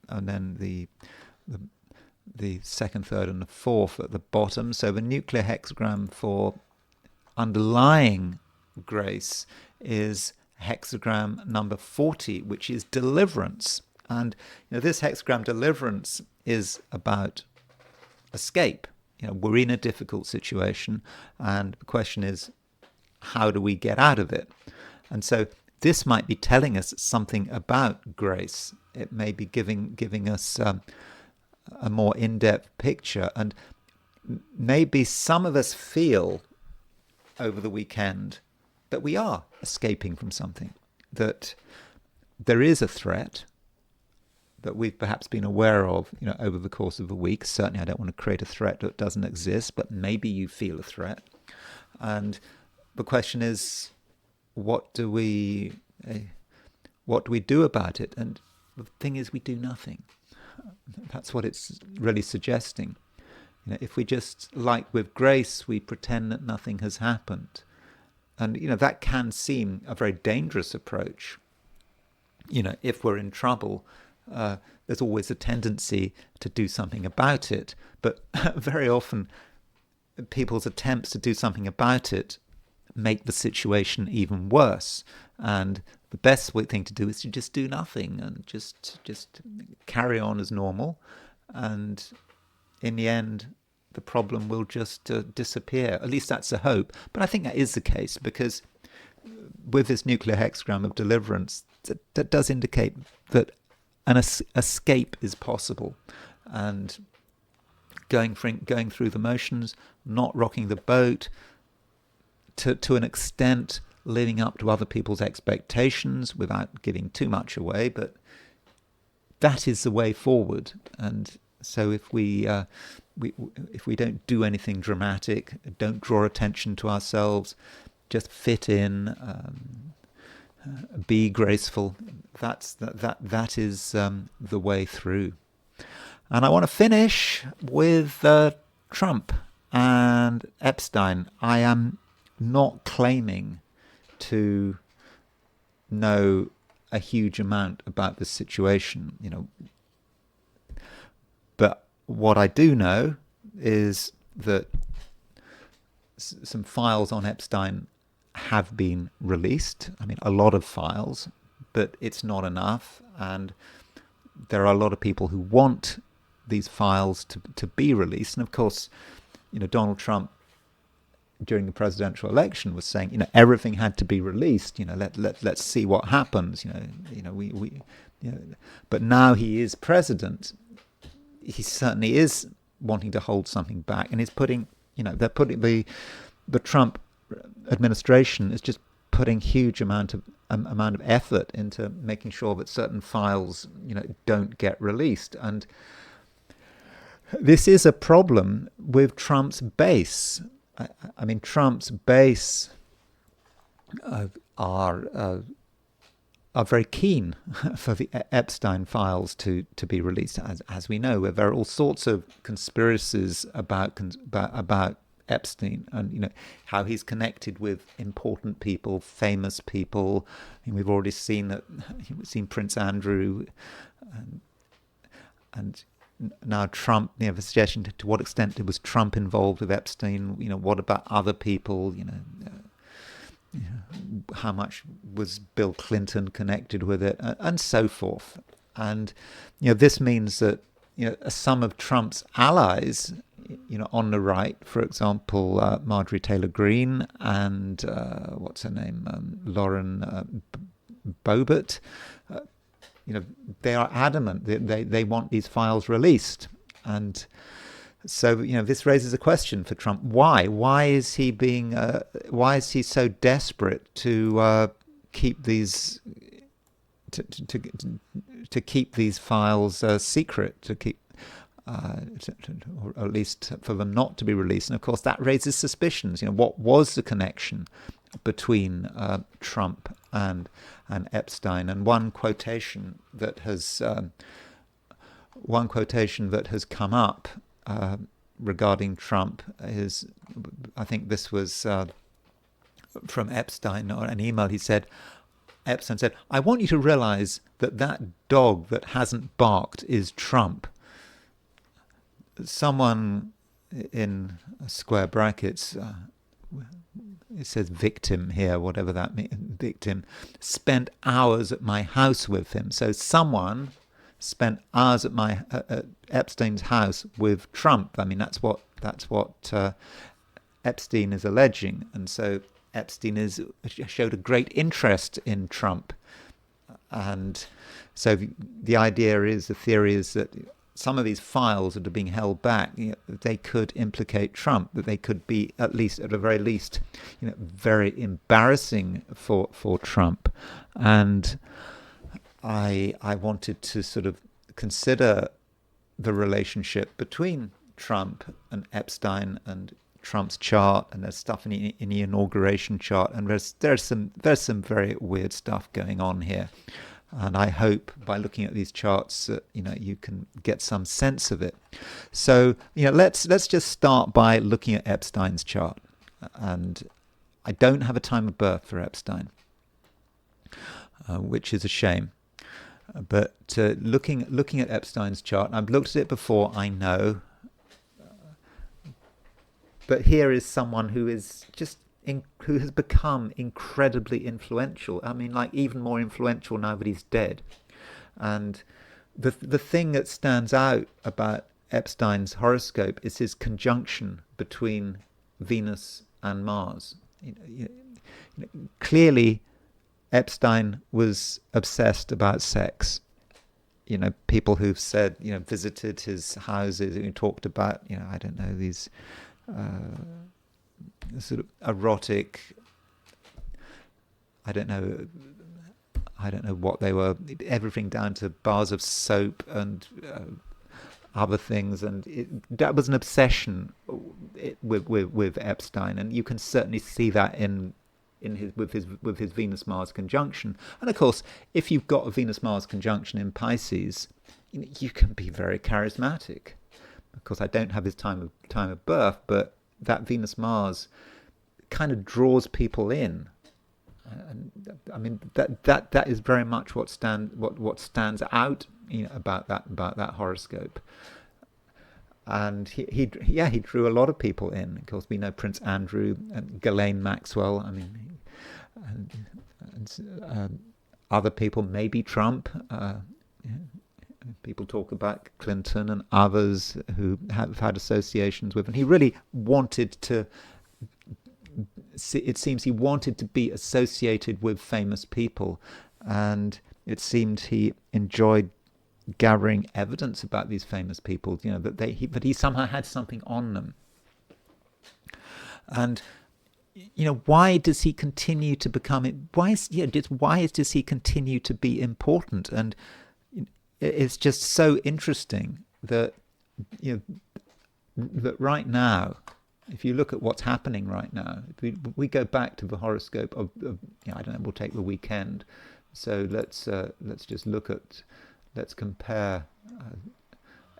and then the second, third, and the fourth at the bottom. So the nuclear hexagram for underlying grace is hexagram number 40, which is deliverance. And this hexagram deliverance is about escape. We're in a difficult situation, and the question is, how do we get out of it? And so this might be telling us something about grace. It may be giving us a more in-depth picture, and maybe some of us feel over the weekend that we are escaping from something, that there is a threat that we've perhaps been aware of, over the course of a week. Certainly, I don't want to create a threat that doesn't exist, but maybe you feel a threat. And the question is, what do we do about it? And the thing is, we do nothing. That's what it's really suggesting. If we just, like with grace, we pretend that nothing has happened. And, that can seem a very dangerous approach. If we're in trouble, there's always a tendency to do something about it. But very often, people's attempts to do something about it make the situation even worse. And the best thing to do is to just do nothing and just carry on as normal. And in the end, the problem will just disappear. At least that's the hope. But I think that is the case, because with this nuclear hexagram of deliverance, that does indicate that an escape is possible. And going through the motions, not rocking the boat, to an extent living up to other people's expectations without giving too much away, but that is the way forward. And so if we don't do anything dramatic, don't draw attention to ourselves, just fit in, be graceful, that is the way through. And I want to finish with Trump and Epstein. I am not claiming to know a huge amount about this situation, but what I do know is that some files on Epstein have been released. I mean, a lot of files, but it's not enough. And there are a lot of people who want these files to be released. And of course, Donald Trump during the presidential election was saying, everything had to be released. Let's see what happens. But now he is president. He certainly is wanting to hold something back, and he's putting, they're putting the Trump administration is just putting huge amount of effort into making sure that certain files, don't get released. And this is a problem with Trump's base. I mean, Trump's base are very keen for the Epstein files to be released. As we know, there are all sorts of conspiracies about Epstein, and how he's connected with important people, famous people. I mean, we've already seen Prince Andrew, and now Trump. The suggestion to what extent was Trump involved with Epstein? What about other people? How much was Bill Clinton connected with it, and so forth. And this means that some of Trump's allies, on the right, for example, Marjorie Taylor Greene and what's her name, Lauren Boebert, they are adamant that they want these files released. And so this raises a question for Trump. Why is he so desperate to keep these to keep these files secret, to keep or at least for them not to be released? And of course that raises suspicions. What was the connection between Trump and Epstein? And one quotation that has come up regarding Trump is, I think this was from Epstein, or an email. Epstein said, "I want you to realize that dog that hasn't barked is Trump." Someone in square brackets, it says victim here, whatever that means, victim, spent hours at my house with him. So someone spent hours at Epstein's house with Trump. I mean, that's what Epstein is alleging. And so Epstein showed a great interest in Trump. And so the theory is that some of these files that are being held back, they could implicate Trump, that they could be, at the very least, very embarrassing for Trump. And I wanted to sort of consider the relationship between Trump and Epstein and Trump's chart, and there's stuff in the inauguration chart, and there's some very weird stuff going on here. And I hope by looking at these charts, you can get some sense of it. So, let's just start by looking at Epstein's chart. And I don't have a time of birth for Epstein, which is a shame. But looking at Epstein's chart, I've looked at it before, I know. But here is someone who is who has become incredibly influential. I mean, like even more influential now that he's dead. And the thing that stands out about Epstein's horoscope is his conjunction between Venus and Mars. Clearly, Epstein was obsessed about sex. people who've said, visited his houses, who talked about, I don't know, these sort of erotic, I don't know what they were, everything down to bars of soap and other things, and that was an obsession with Epstein, and you can certainly see that with his Venus-Mars conjunction. And of course, if you've got a Venus-Mars conjunction in Pisces, you can be very charismatic. Of course, I don't have his time of birth, but that Venus-Mars kind of draws people in. And I mean that is very much what stands out, about that horoscope. And he drew a lot of people in. Of course, we know Prince Andrew and Ghislaine Maxwell. I mean, and other people, maybe Trump. People talk about Clinton and others who have had associations with him. He really wanted to. It seems he wanted to be associated with famous people, and it seemed he enjoyed gathering evidence about these famous people, that he somehow had something on them. And why does he continue to become? Why does he continue to be important? And it's just so interesting that that right now, if you look at what's happening right now, we go back to the horoscope of I don't know, we'll take the weekend. So let's compare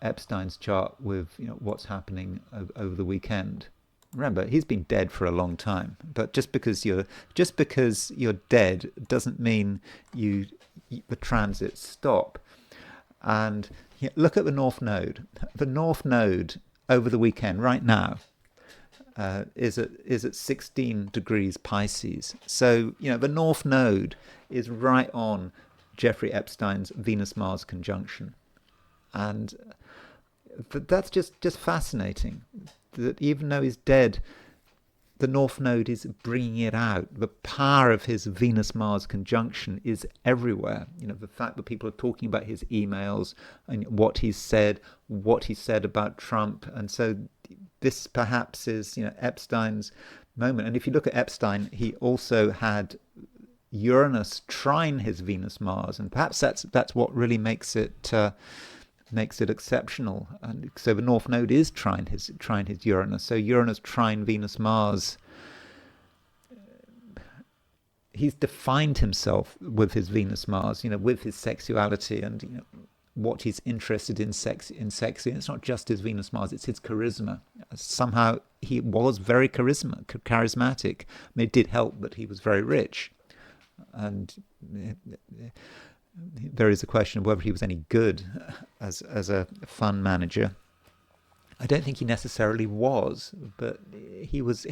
Epstein's chart with what's happening over the weekend. Remember, he's been dead for a long time, but just because you're dead doesn't mean the transits stop. And look at the North Node. The North Node over the weekend right now is at 16 degrees Pisces. So the North Node is right on Jeffrey Epstein's Venus-Mars conjunction, and that's just fascinating. That even though he's dead, the North Node is bringing it out. The power of his Venus-Mars conjunction is everywhere. The fact that people are talking about his emails and what he said about Trump, and so this perhaps is Epstein's moment. And if you look at Epstein, he also had Uranus trine his Venus-Mars, and perhaps that's what really makes it exceptional. And so the North Node is trine his Uranus. So Uranus trine Venus-Mars. He's defined himself with his Venus-Mars, with his sexuality and what he's interested in sex. And it's not just his Venus-Mars; it's his charisma. Somehow he was very charismatic. I mean, it did help that he was very rich. And there is a question of whether he was any good as a fund manager. I don't think he necessarily was, but he was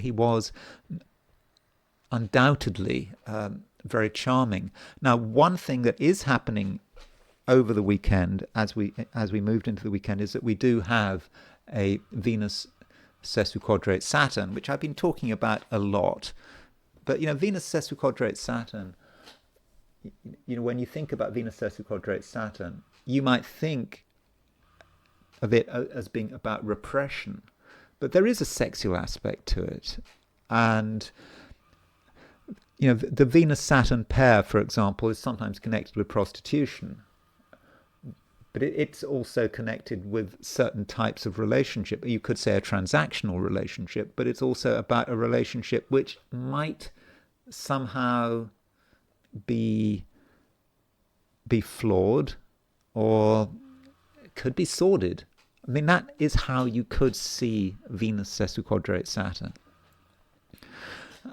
undoubtedly very charming. Now, one thing that is happening over the weekend, as we moved into the weekend, is that we do have a Venus sesquiquadrate Saturn, which I've been talking about a lot. But Venus sesquiquadrate Saturn, when you think about Venus sesquiquadrate Saturn, you might think of it as being about repression, but there is a sexual aspect to it. And the Venus-Saturn pair, for example, is sometimes connected with prostitution, but it's also connected with certain types of relationship. You could say a transactional relationship, but it's also about a relationship which might somehow be flawed, or could be sordid. I mean, that is how you could see Venus sesquiquadrate Saturn.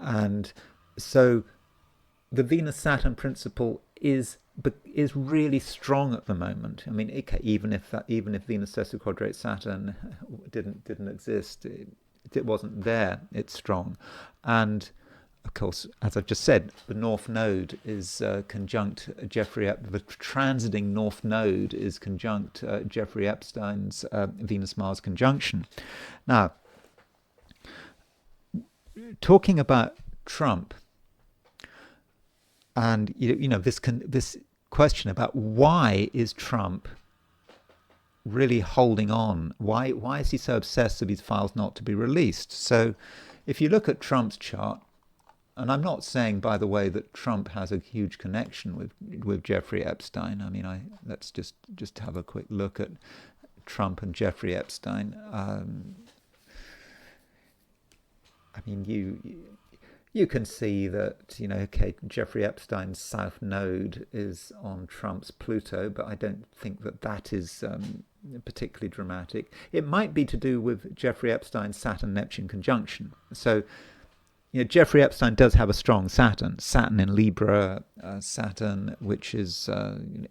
And so the Venus-Saturn principle is really strong at the moment. I mean, even if Venus sesquiquadrate Saturn didn't exist, it wasn't there. It's strong. And of course, as I've just said, the North Node is conjunct the transiting North Node is conjunct Jeffrey Epstein's Venus-Mars conjunction. Now, talking about Trump, and this question about why is Trump really holding on? Why is he so obsessed with these files not to be released? So if you look at Trump's chart, and I'm not saying, by the way, that Trump has a huge connection with Jeffrey Epstein. I mean, let's just have a quick look at Trump and Jeffrey Epstein. I mean, you can see that, okay, Jeffrey Epstein's south node is on Trump's Pluto, but I don't think that is particularly dramatic. It might be to do with Jeffrey Epstein's Saturn-Neptune conjunction. So, Jeffrey Epstein does have a strong Saturn in Libra, Saturn, which is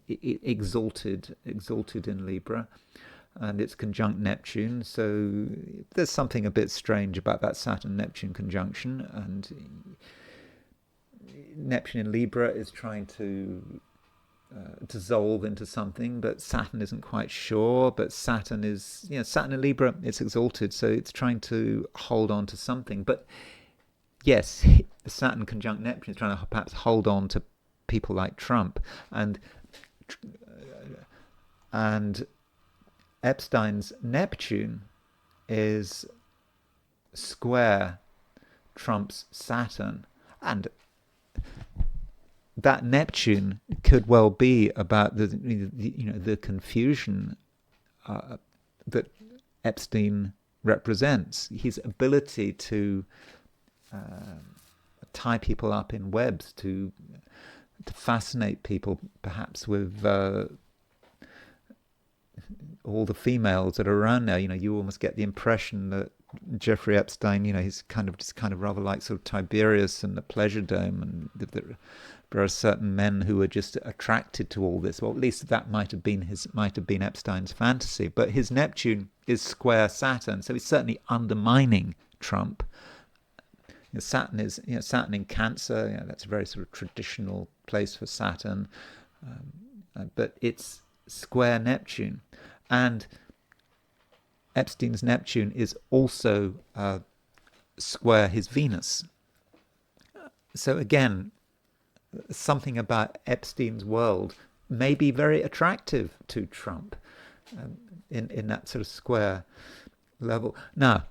exalted in Libra, and it's conjunct Neptune. So there's something a bit strange about that Saturn-Neptune conjunction, and Neptune in Libra is trying to dissolve into something, but Saturn isn't quite sure. But Saturn is, Saturn in Libra, it's exalted, so it's trying to hold on to something. But yes, the Saturn conjunct Neptune is trying to perhaps hold on to people like Trump, and Epstein's Neptune is square Trump's Saturn, and that Neptune could well be about the confusion that Epstein represents, his ability to tie people up in webs, to fascinate people, perhaps with all the females that are around now. You almost get the impression that Jeffrey Epstein, he's kind of rather like sort of Tiberius and the Pleasure Dome, and there are certain men who are just attracted to all this. Well, at least that might have been Epstein's fantasy. But his Neptune is square Saturn, so he's certainly undermining Trump. Saturn is Saturn in Cancer. That's a very sort of traditional place for Saturn, but it's square Neptune, and Epstein's Neptune is also square his Venus. So again, something about Epstein's world may be very attractive to Trump in that sort of square level. Now,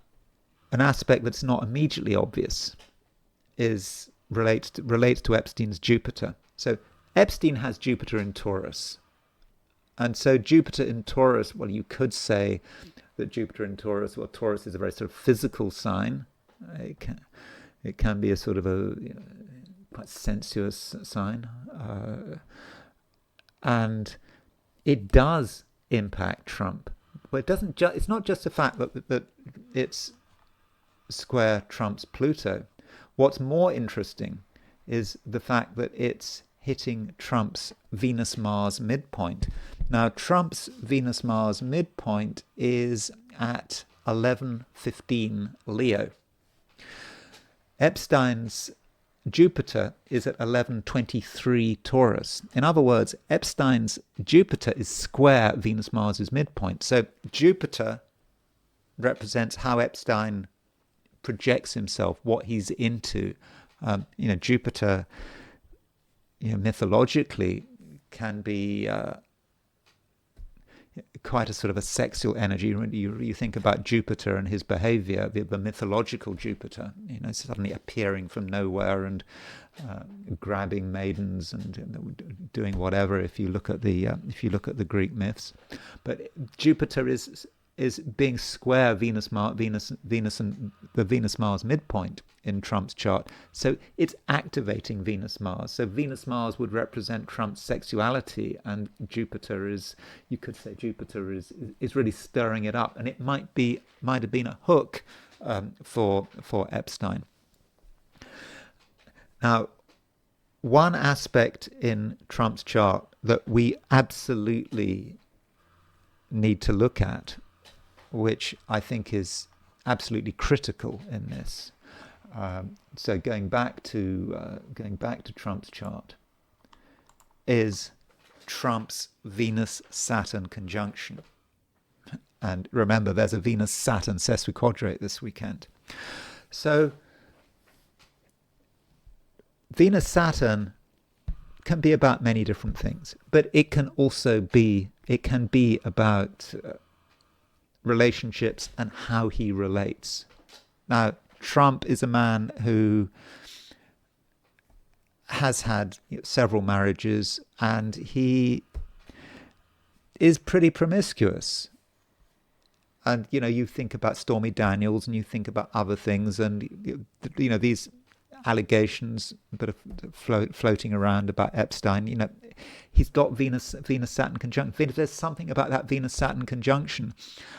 an aspect that's not immediately obvious relates to Epstein's Jupiter. So Epstein has Jupiter in Taurus. And so Jupiter in Taurus, well, you could say that Jupiter in Taurus, well, Taurus is a very sort of physical sign. It can be a sort of a quite sensuous sign. And it does impact Trump. But it's not just the fact that it's square Trump's Pluto. What's more interesting is the fact that it's hitting Trump's Venus-Mars midpoint. Now, Trump's Venus-Mars midpoint is at 11:15 Leo. Epstein's Jupiter is at 11:23 Taurus. In other words, Epstein's Jupiter is square Venus-Mars' midpoint. So Jupiter represents how Epstein projects himself, what he's into. Jupiter, mythologically, can be quite a sort of a sexual energy. You think about Jupiter and his behavior, the mythological Jupiter, suddenly appearing from nowhere and grabbing maidens and doing whatever. If you look at the Greek myths, but Jupiter is being square Venus and the Venus-Mars midpoint in Trump's chart. So it's activating Venus-Mars. So Venus-Mars would represent Trump's sexuality, and you could say Jupiter is really stirring it up, and it might have been a hook for Epstein. Now, one aspect in Trump's chart that we absolutely need to look at, which I think is absolutely critical in this. So going back to Trump's chart, is Trump's Venus-Saturn conjunction. And remember, there's a Venus-Saturn sesquiquadrate this weekend. So Venus-Saturn can be about many different things, but it can also be about relationships and how he relates. Now, Trump is a man who has had several marriages, and he is pretty promiscuous. And you think about Stormy Daniels, and you think about other things, and these allegations that are floating around about Epstein. He's got Venus-Saturn conjunction. There's something about that Venus-Saturn conjunction,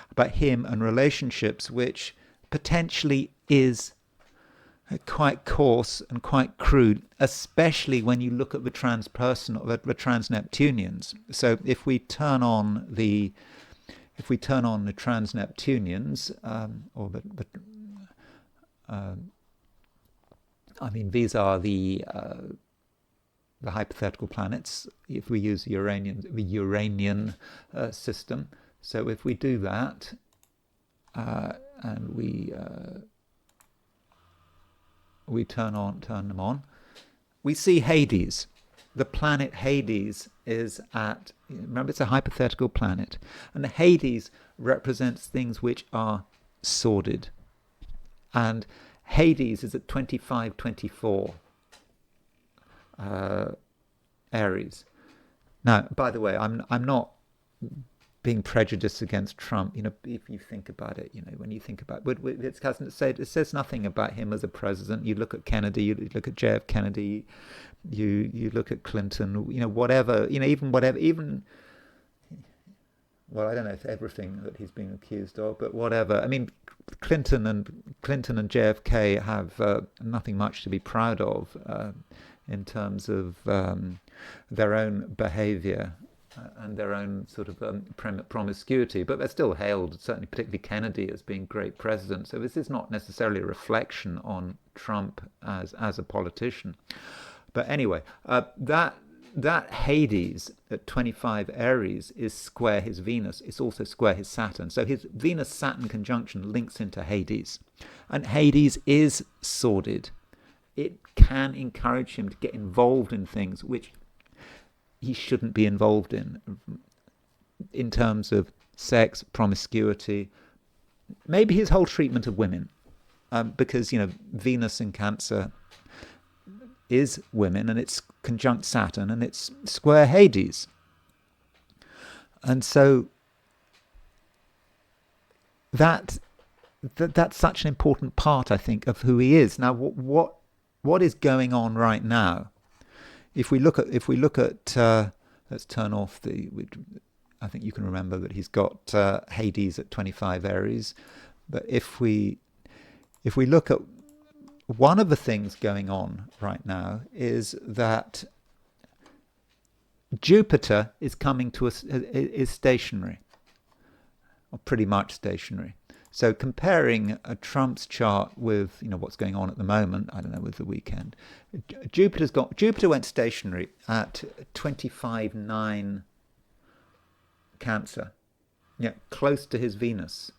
about him and relationships, which potentially is quite coarse and quite crude, especially when you look at the transpersonal, the trans-Neptunians. So if we turn on the trans-Neptunians, these are the hypothetical planets. If we use the Uranian system, so if we do that, and we turn them on, we see Hades. The planet Hades is at, remember, it's a hypothetical planet, and Hades represents things which are sordid, and Hades is at 25-24 Aries. Now, by the way, I'm not being prejudiced against Trump. If you think about it, when you think about it says nothing about him as a president. You look at Kennedy, you look at JF Kennedy, you look at Clinton, whatever, even well, I don't know if everything that he's been accused of, but whatever. Clinton and JFK have nothing much to be proud of in terms of their own behavior and their own sort of promiscuity, but they're still hailed, certainly particularly Kennedy, as being great presidents. So this is not necessarily a reflection on Trump as a politician. But anyway, that Hades at 25 Aries is square his Venus. It's also square his Saturn. So his Venus-Saturn conjunction links into Hades. And Hades is sordid. It can encourage him to get involved in things which he shouldn't be involved in terms of sex, promiscuity, maybe his whole treatment of women, because Venus in Cancer is women, and it's conjunct Saturn, and it's square Hades, and so that's such an important part, I think, of who he is. Now, what is going on right now? If we look at, let's turn off I think you can remember that he's got Hades at 25 Aries. But if we look at one of the things going on right now is that Jupiter is coming to us, is stationary, or pretty much stationary. So comparing Trump's chart with what's going on at the moment, I don't know, with the weekend, Jupiter went stationary at 25-9 Cancer, close to his Venus,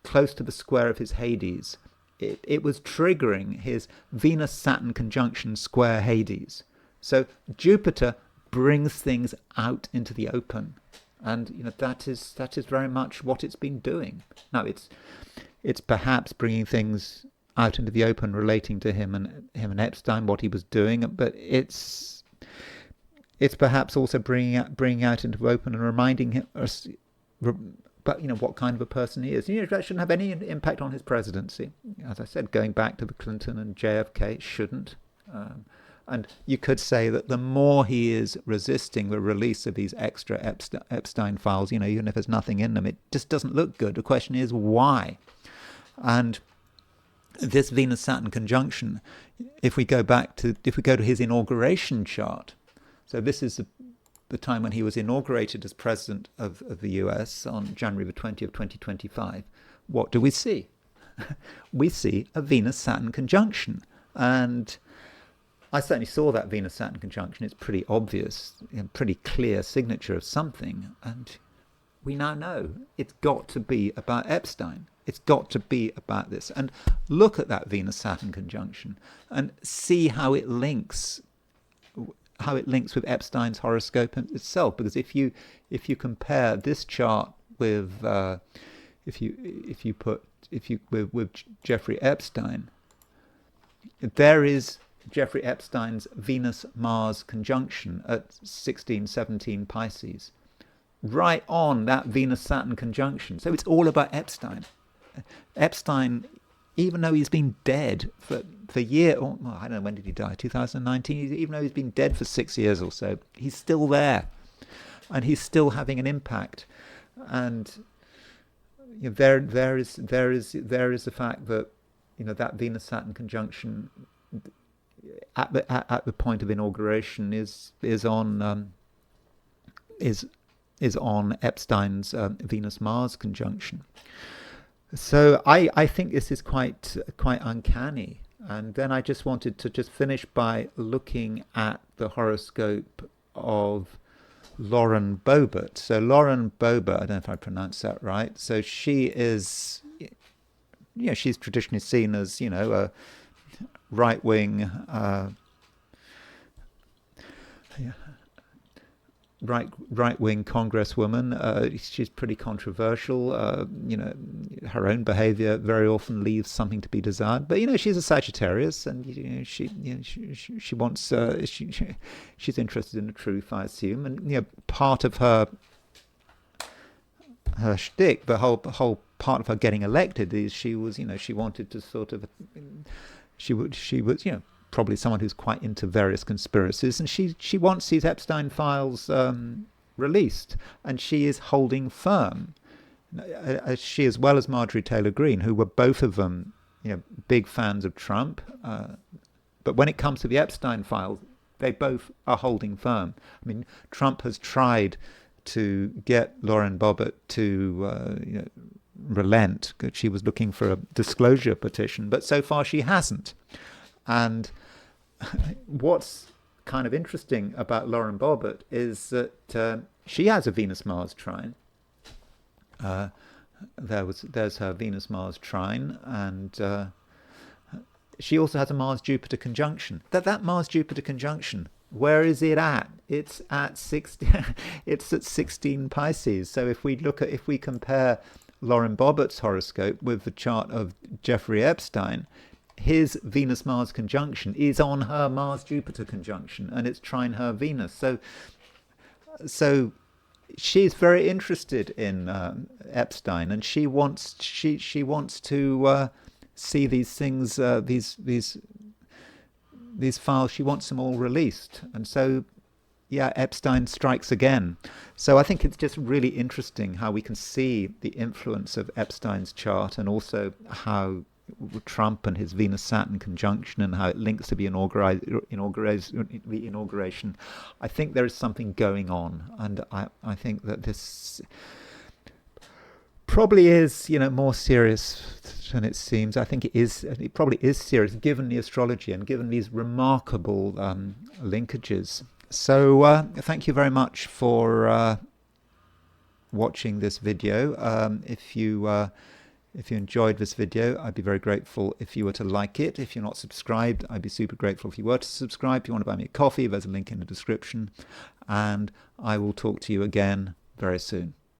close to the square of his Hades. It was triggering his Venus-Saturn conjunction square Hades. So Jupiter brings things out into the open. And that is very much what it's been doing. Now it's perhaps bringing things out into the open relating to him and Epstein, what he was doing, but it's perhaps also bringing out into the open and reminding us, but what kind of a person he is. That shouldn't have any impact on his presidency. As I said, going back to the Clinton and JFK, it shouldn't. And you could say that the more he is resisting the release of these extra Epstein files, even if there's nothing in them, it just doesn't look good. The question is why? And this Venus-Saturn conjunction, if we go to his inauguration chart, so this is the time when he was inaugurated as president of the US on January the 20th, 2025, what do we see? We see a Venus-Saturn conjunction. And I certainly saw that Venus-Saturn conjunction. It's pretty obvious, pretty clear signature of something. And we now know it's got to be about Epstein. It's got to be about this. And look at that Venus-Saturn conjunction and see how it links links with Epstein's horoscope itself. Because if you compare this chart with with Jeffrey Epstein, there is Jeffrey Epstein's Venus-Mars conjunction at 16-17 Pisces, right on that Venus-Saturn conjunction. So it's all about Epstein. Epstein, even though he's been dead for years, well, I don't know, when did he die? 2019? Even though he's been dead for 6 years or so, he's still there. And he's still having an impact. And you know, there is the fact that, you know, that Venus-Saturn conjunction at the point of inauguration is on Epstein's Venus-Mars conjunction. So I think this is quite uncanny. And then I just wanted to finish by looking at the horoscope of Lauren Boebert. So Lauren Boebert, I don't know if I pronounced that right. So she is, you know, she's traditionally seen as, you know, a right-wing right-wing congresswoman. She's pretty controversial. You know, her own behavior very often leaves something to be desired. But you know, she's a Sagittarius, and she wants she's interested in the truth, I assume. And you know, part of her shtick, the whole part of her getting elected, is she wanted to sort of she was you know, probably someone who's quite into various conspiracies, and she wants these Epstein files released, and she is holding firm. She, as well as Marjorie Taylor Greene, who were both of them, you know, big fans of Trump, but when it comes to the Epstein files, they both are holding firm. I mean, Trump has tried to get Lauren Boebert to you know, relent, because she was looking for a disclosure petition, but so far she hasn't. And what's kind of interesting about Lauren Boebert is that she has a Venus-Mars trine. There's her Venus-Mars trine, and she also has a Mars-Jupiter conjunction. That Mars-Jupiter conjunction, where is it at? It's at 16 Pisces. So if we compare Lauren Boebert's horoscope with the chart of Jeffrey Epstein, his Venus-Mars conjunction is on her Mars-Jupiter conjunction, and it's trine her Venus. So she's very interested in Epstein, and she wants to see these things, these files. She wants them all released, and so yeah, Epstein strikes again. So I think it's just really interesting how we can see the influence of Epstein's chart, and also how Trump and his Venus-Saturn conjunction, and how it links to the inauguration. I think there is something going on, and I think that this probably is, you know, more serious than it seems. I think it probably is serious, given the astrology and given these remarkable linkages. So thank you very much for watching this video. If you enjoyed this video, I'd be very grateful if you were to like it. If you're not subscribed, I'd be super grateful if you were to subscribe. If you want to buy me a coffee, there's a link in the description. And I will talk to you again very soon.